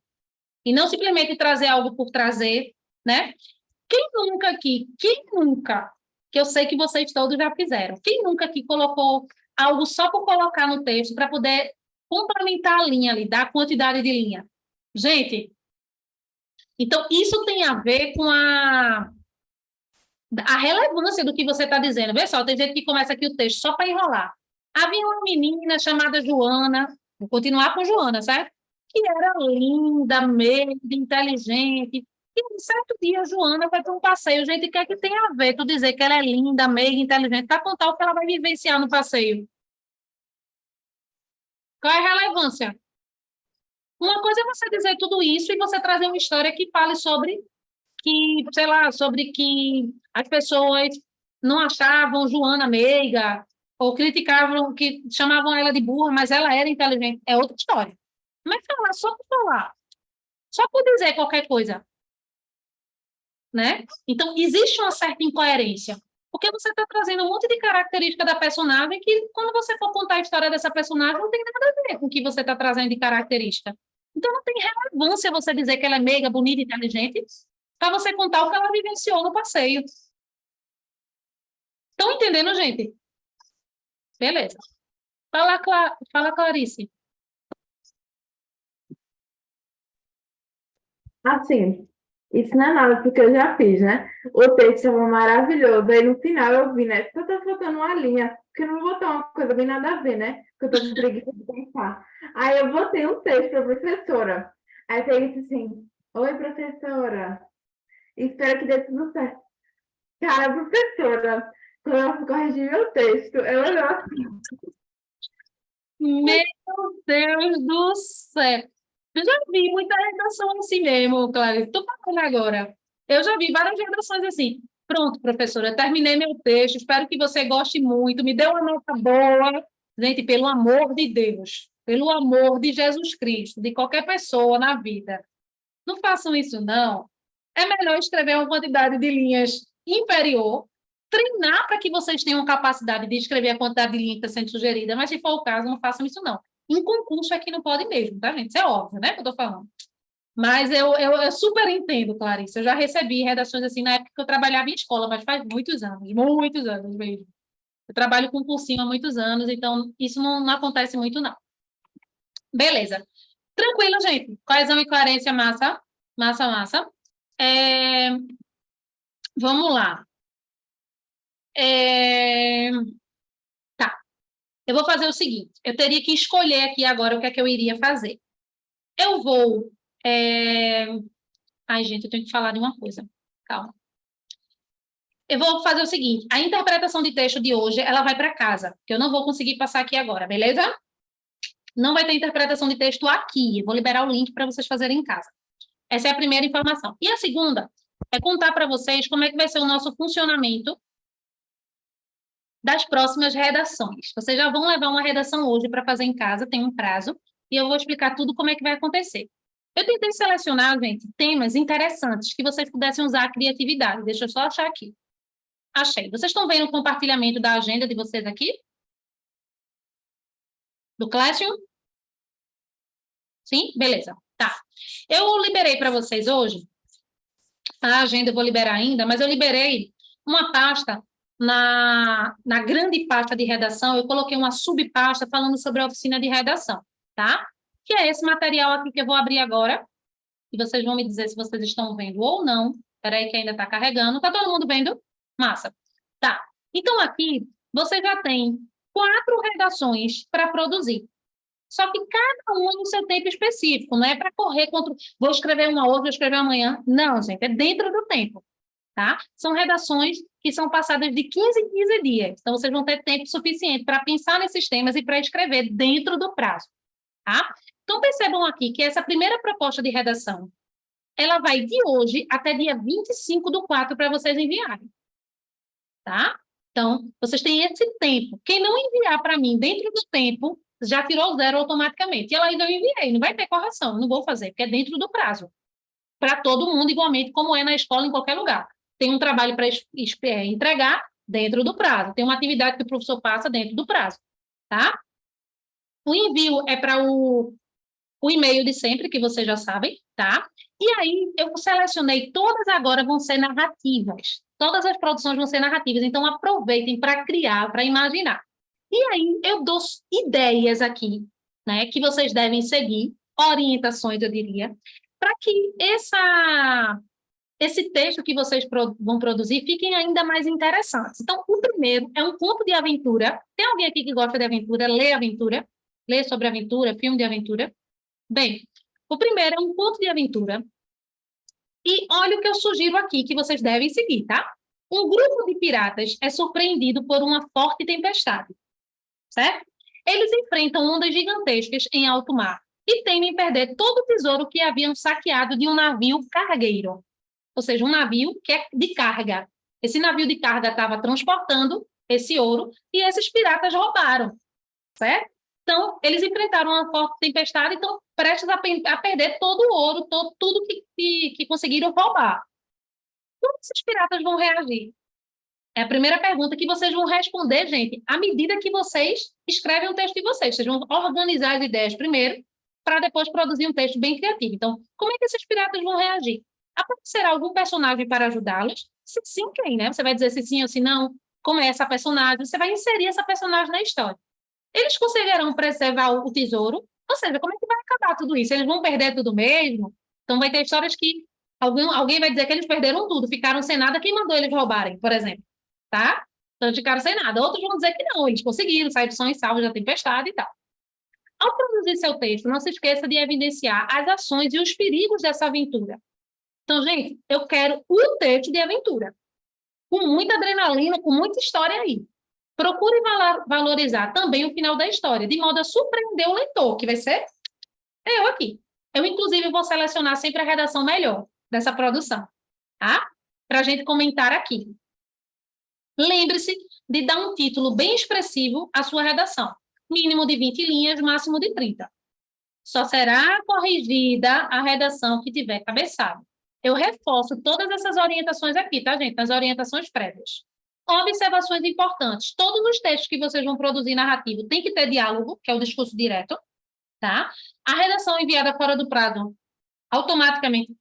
Speaker 1: e não simplesmente trazer algo por trazer, né? Quem nunca, que eu sei que vocês todos já fizeram, quem nunca aqui colocou algo só por colocar no texto para poder complementar a linha ali, dar quantidade de linha? Gente, então isso tem a ver com a relevância do que você está dizendo. Vê só, tem gente que começa aqui o texto só para enrolar. Havia uma menina chamada Joana, vou continuar com Joana, certo? Que era linda, meiga, inteligente. E um certo dia a Joana foi para um passeio. Gente, o que é que tem a ver tu dizer que ela é linda, meiga, inteligente, para contar o que ela vai vivenciar no passeio? Qual é a relevância? Uma coisa é você dizer tudo isso e você trazer uma história que fale sobre que, sei lá, sobre que as pessoas não achavam Joana meiga, ou criticavam, que chamavam ela de burra, mas ela era inteligente, é outra história. Mas falar, só por dizer qualquer coisa, né? Então, existe uma certa incoerência, porque você está trazendo um monte de característica da personagem que, quando você for contar a história dessa personagem, não tem nada a ver com o que você está trazendo de característica. Então, não tem relevância você dizer que ela é meiga, bonita, inteligente, para você contar o que ela vivenciou no passeio. Estão entendendo, gente? Beleza. Fala, Clarice.
Speaker 3: Assim, isso não é nada porque eu já fiz, né? O texto estava maravilhoso. Aí no final eu vi, né? Só tá faltando uma linha, porque eu não vou botar uma coisa bem nada a ver, né? Porque eu tô com preguiça de pensar. Aí eu botei um texto para a professora. Aí eu disse assim: Oi, professora, espero que dê tudo certo. Cara, professora, quando ela foi corrigir meu texto, ela olhou assim.
Speaker 1: Meu Deus do céu. Eu já vi muita redação assim mesmo, Clarice. Estou falando agora. Eu já vi várias redações assim. Pronto, professora, terminei meu texto. Espero que você goste muito. Me dê uma nota boa. Gente, pelo amor de Deus, pelo amor de Jesus Cristo, de qualquer pessoa na vida, não façam isso, não. É melhor escrever uma quantidade de linhas inferior, treinar para que vocês tenham capacidade de escrever a quantidade de linhas que está sendo sugerida, mas se for o caso, não façam isso, não. Em concurso é que não pode mesmo, tá, gente? Isso é óbvio, né, que eu estou falando. Mas eu super entendo, Clarice. Eu já recebi redações assim na época que eu trabalhava em escola, mas faz muitos anos mesmo. Eu trabalho com cursinho há muitos anos, então isso não acontece muito, não. Beleza. Tranquilo, gente. Coesão e coerência, massa. Massa, massa. É, vamos lá. É, tá. Eu vou fazer o seguinte. Eu teria que escolher aqui agora o que é que eu iria fazer. Eu vou... é, Ai, gente, eu tenho que falar de uma coisa. Calma. Eu vou fazer o seguinte. A interpretação de texto de hoje, ela vai para casa, que eu não vou conseguir passar aqui agora, beleza? Não vai ter interpretação de texto aqui. Eu vou liberar o link para vocês fazerem em casa. Essa é a primeira informação. E a segunda é contar para vocês como é que vai ser o nosso funcionamento das próximas redações. Vocês já vão levar uma redação hoje para fazer em casa, tem um prazo, e eu vou explicar tudo como é que vai acontecer. Eu tentei selecionar, gente, temas interessantes que vocês pudessem usar a criatividade. Deixa eu só achar aqui. Achei. Vocês estão vendo o compartilhamento da agenda de vocês aqui? Do Classroom? Sim? Beleza. Tá. Eu liberei para vocês hoje, a agenda eu vou liberar ainda, mas eu liberei uma pasta na grande pasta de redação, eu coloquei uma subpasta falando sobre a oficina de redação, tá? Que é esse material aqui que eu vou abrir agora, e vocês vão me dizer se vocês estão vendo ou não. Espera aí que ainda está carregando. Tá todo mundo vendo? Massa. Tá. Então, aqui, você já tem 4 redações para produzir. Só que cada uma no seu tempo específico, não é para correr contra. Vou escrever uma hoje, vou escrever amanhã. Não, gente, é dentro do tempo, tá? São redações que são passadas de 15 em 15 dias. Então, vocês vão ter tempo suficiente para pensar nesses temas e para escrever dentro do prazo, tá? Então, percebam aqui que essa primeira proposta de redação, ela vai de hoje até dia 25/4 para vocês enviarem, tá? Então, vocês têm esse tempo. Quem não enviar para mim dentro do tempo, já tirou 0 automaticamente. E ela ainda eu enviei, não vai ter correção, não vou fazer, porque é dentro do prazo. Para todo mundo, igualmente, como é na escola, em qualquer lugar. Tem um trabalho para entregar dentro do prazo. Tem uma atividade que o professor passa dentro do prazo, tá? O envio é para o e-mail de sempre, que vocês já sabem, tá? E aí, eu selecionei, todas agora vão ser narrativas. Todas as produções vão ser narrativas, então aproveitem para criar, para imaginar. E aí, eu dou ideias aqui, né, que vocês devem seguir, orientações, eu diria, para que esse texto que vocês vão produzir fiquem ainda mais interessantes. Então, o primeiro é um conto de aventura. Tem alguém aqui que gosta de aventura? Lê aventura? Lê sobre aventura, filme de aventura? Bem, o primeiro é um conto de aventura. E olha o que eu sugiro aqui, que vocês devem seguir, tá? Um grupo de piratas é surpreendido por uma forte tempestade, certo? Eles enfrentam ondas gigantescas em alto mar e temem perder todo o tesouro que haviam saqueado de um navio cargueiro, ou seja, um navio que é de carga. Esse navio de carga estava transportando esse ouro, e esses piratas roubaram, certo? Então, eles enfrentaram uma forte tempestade e estão prestes a perder todo o ouro, tudo que conseguiram roubar. Como esses piratas vão reagir? É a primeira pergunta que vocês vão responder, gente, à medida que vocês escrevem o texto de vocês. Vocês vão organizar as ideias primeiro, para depois produzir um texto bem criativo. Então, como é que esses piratas vão reagir? Aparecerá algum personagem para ajudá-los? Se sim, quem, né? Você vai dizer se sim ou se não. Como é essa personagem? Você vai inserir essa personagem na história. Eles conseguirão preservar o tesouro? Ou seja, como é que vai acabar tudo isso? Eles vão perder tudo mesmo? Então, vai ter histórias que alguém vai dizer que eles perderam tudo, ficaram sem nada. Quem mandou eles roubarem, por exemplo? Tá? Então, ficaram sem nada. Outros vão dizer que não, eles conseguiram sair de são e salvos da tempestade e tal. Ao produzir seu texto, não se esqueça de evidenciar as ações e os perigos dessa aventura. Então, gente, eu quero o texto de aventura, com muita adrenalina, com muita história aí. Procure valorizar também o final da história, de modo a surpreender o leitor, que vai ser eu aqui. Eu, inclusive, vou selecionar sempre a redação melhor dessa produção, tá? Para a gente comentar aqui. Lembre-se de dar um título bem expressivo à sua redação. Mínimo de 20 linhas, máximo de 30. Só será corrigida a redação que tiver cabeçada. Eu reforço todas essas orientações aqui, tá, gente? As orientações prévias. Observações importantes. Todos os textos que vocês vão produzir narrativo tem que ter diálogo, que é o discurso direto, tá? A redação enviada fora do prazo, automaticamente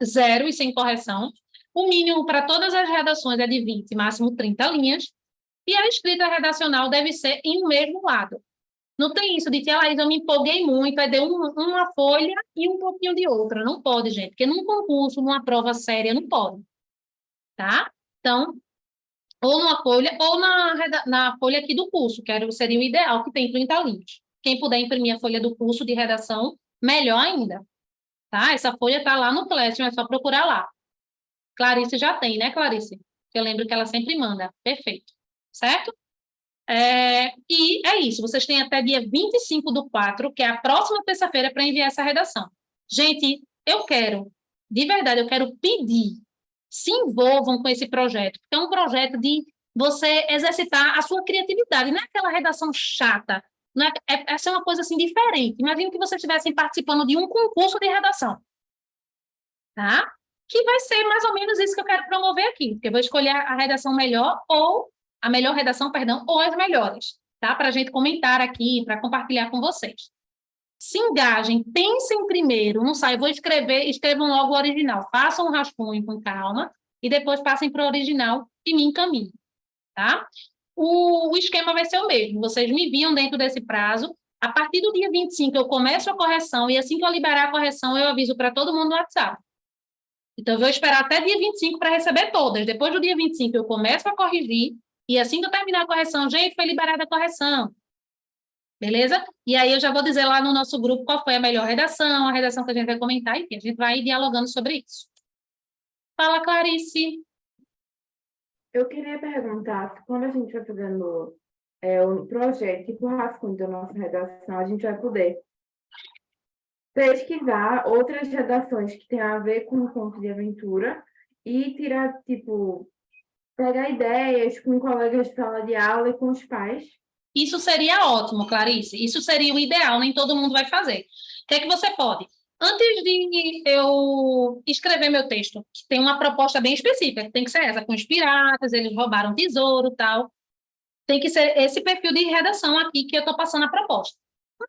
Speaker 1: 0 e sem correção. O mínimo para todas as redações é de 20, máximo 30 linhas. E a escrita redacional deve ser em um mesmo lado. Não tem isso de tia Laís, eu me empolguei muito, aí deu uma folha e um pouquinho de outra. Não pode, gente, porque num concurso, numa prova séria, não pode. Tá? Então, ou numa folha, ou na folha aqui do curso, que seria o ideal, que tem 30 linhas. Quem puder imprimir a folha do curso de redação, melhor ainda. Tá? Essa folha está lá no Classroom, é só procurar lá. Clarice já tem, né, Clarice? Eu lembro que ela sempre manda. Perfeito. Certo? E é isso. Vocês têm até dia 25/4, que é a próxima terça-feira, para enviar essa redação. Gente, de verdade, eu quero pedir, se envolvam com esse projeto, porque é um projeto de você exercitar a sua criatividade, não é aquela redação chata, não essa é uma coisa assim diferente. Imagina que vocês estivessem participando de um concurso de redação, tá? Que vai ser mais ou menos isso que eu quero promover aqui, porque eu vou escolher a redação melhor, ou a melhor redação, perdão, ou as melhores, tá? Para a gente comentar aqui, para compartilhar com vocês. Se engajem, pensem primeiro, não sai, vou escrever, escrevam logo o original, façam um rascunho com calma, e depois passem para o original e me encaminhem, tá? O esquema vai ser o mesmo, vocês me enviam dentro desse prazo, a partir do dia 25 eu começo a correção, e assim que eu liberar a correção, eu aviso para todo mundo no WhatsApp. Então, eu vou esperar até dia 25 para receber todas. Depois do dia 25, eu começo a corrigir, e assim que eu terminar a correção, gente, foi liberada a correção. Beleza? E aí eu já vou dizer lá no nosso grupo qual foi a melhor redação, a redação que a gente vai comentar, enfim, a gente vai dialogando sobre isso. Fala, Clarice.
Speaker 3: Eu queria perguntar se quando a gente vai fazendo o projeto, tipo o rascunho da nossa redação, a gente vai poder pesquisar outras redações que tenham a ver com o conto de aventura e tirar, tipo, pegar ideias com colegas de sala de aula e com os pais.
Speaker 1: Isso seria ótimo, Clarice. Isso seria o ideal, nem todo mundo vai fazer. O que é que você pode? Antes de eu escrever meu texto, que tem uma proposta bem específica, que tem que ser essa, com os piratas, eles roubaram tesouro, tal. Tem que ser esse perfil de redação aqui que eu estou passando a proposta.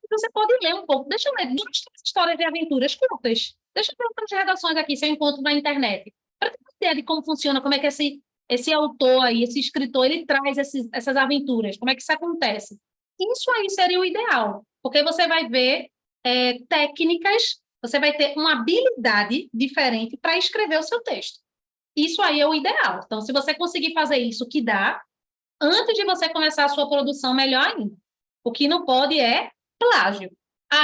Speaker 1: Você pode ler um pouco. Deixa eu ler 2 histórias de aventuras curtas. Deixa eu ver outras redações aqui, se eu encontro na internet. Para ter uma ideia de como funciona, como é que esse autor aí, esse escritor, ele traz essas aventuras, como é que isso acontece. Isso aí seria o ideal, porque você vai ver técnicas, você vai ter uma habilidade diferente para escrever o seu texto. Isso aí é o ideal. Então, se você conseguir fazer isso, que dá, antes de você começar a sua produção, melhor ainda. O que não pode é plágio.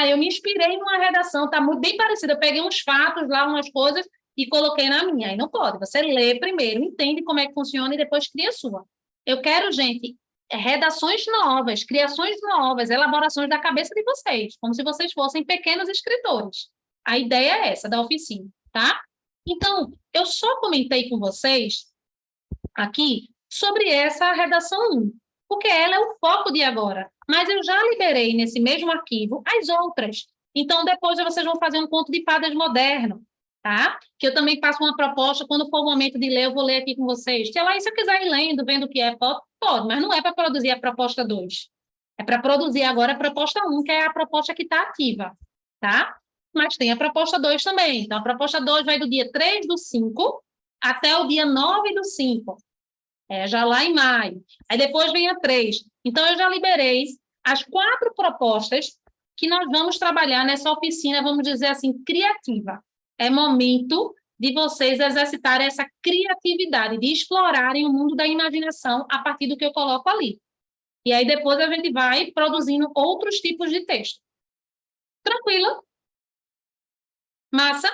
Speaker 1: Eu me inspirei numa redação, está muito bem parecida, eu peguei uns fatos lá, umas coisas, e coloquei na minha. Aí não pode. Você lê primeiro, entende como é que funciona e depois cria a sua. Eu quero, gente, redações novas, criações novas, elaborações da cabeça de vocês, como se vocês fossem pequenos escritores. A ideia é essa, da oficina, tá? Então, eu só comentei com vocês aqui sobre essa redação 1, porque ela é o foco de agora. Mas eu já liberei nesse mesmo arquivo as outras. Então, depois vocês vão fazer um conto de fadas moderno, tá? Que eu também faço uma proposta, quando for o momento de ler, eu vou ler aqui com vocês. Se eu quiser ir lendo, vendo o que é, pode, mas não é para produzir a proposta 2. É para produzir agora a proposta 1, que é a proposta que está ativa, tá? Mas tem a proposta 2 também. Então, a proposta 2 vai do dia 3/5 até o dia 9/5. Já lá em maio. Aí depois vem a 3. Então, eu já liberei as 4 propostas que nós vamos trabalhar nessa oficina, vamos dizer assim, criativa. É momento de vocês exercitarem essa criatividade, de explorarem o mundo da imaginação a partir do que eu coloco ali. E aí depois a gente vai produzindo outros tipos de texto. Tranquilo? Massa?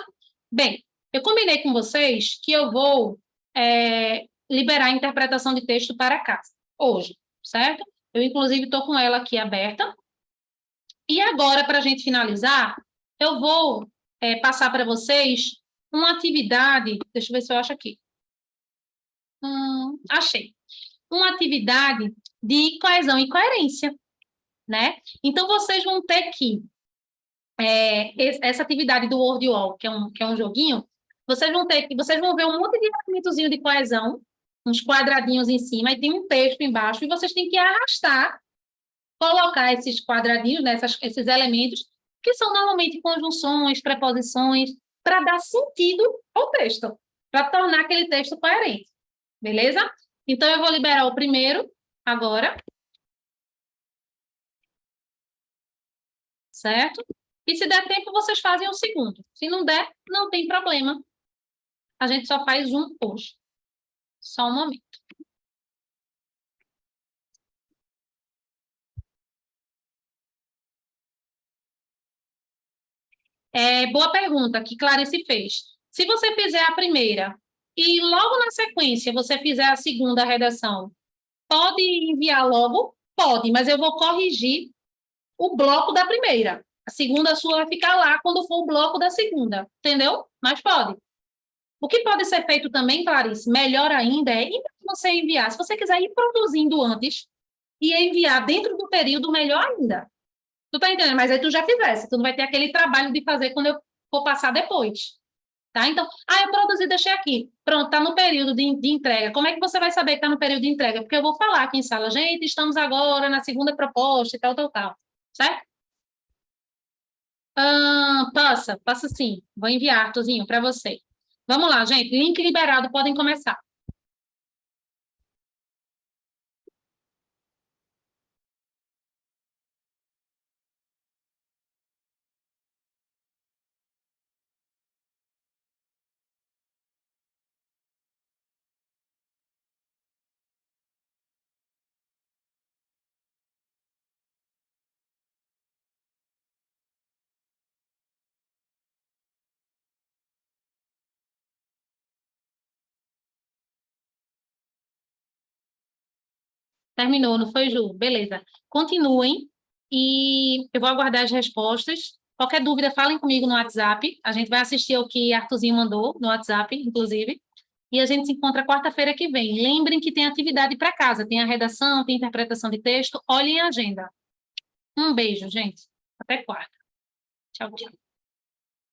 Speaker 1: Bem, eu combinei com vocês que eu vou liberar a interpretação de texto para casa, hoje, certo? Eu, inclusive, estou com ela aqui aberta. E agora, para a gente finalizar, eu vou passar para vocês uma atividade, deixa eu ver se eu acho aqui. Achei. Uma atividade de coesão e coerência, né? Então, vocês vão ter que, essa atividade do Word Wall, que é um joguinho, vocês vão ver um monte de elementozinho de coesão, uns quadradinhos em cima, e tem um texto embaixo, e vocês têm que arrastar, colocar esses quadradinhos, né, esses elementos, que são normalmente conjunções, preposições, para dar sentido ao texto, para tornar aquele texto coerente. Beleza? Então, eu vou liberar o primeiro agora. Certo? E se der tempo, vocês fazem o segundo. Se não der, não tem problema. A gente só faz um hoje. Só um momento. Boa pergunta que Clarice fez. Se você fizer a primeira e logo na sequência você fizer a segunda redação, pode enviar logo? Pode, mas eu vou corrigir o bloco da primeira. A segunda sua vai ficar lá quando for o bloco da segunda, entendeu? Mas pode. O que pode ser feito também, Clarice, melhor ainda, é você enviar. Se você quiser ir produzindo antes e enviar dentro do período, melhor ainda. Tu tá entendendo? Mas aí tu já fizesse. Tu não vai ter aquele trabalho de fazer quando eu for passar depois. Tá? Então, eu produzi, deixei aqui. Pronto, tá no período de entrega. Como é que você vai saber que tá no período de entrega? Porque eu vou falar aqui em sala, gente, estamos agora na segunda proposta e tal, tal, tal. Certo? Passa sim. Vou enviar, Arthurzinho, para você. Vamos lá, gente. Link liberado, podem começar. Terminou, não foi, Ju? Beleza. Continuem e eu vou aguardar as respostas. Qualquer dúvida, falem comigo no WhatsApp. A gente vai assistir o que Arthurzinho mandou no WhatsApp, inclusive. E a gente se encontra quarta-feira que vem. Lembrem que tem atividade para casa. Tem a redação, tem interpretação de texto. Olhem a agenda. Um beijo, gente. Até quarta. Tchau, tchau.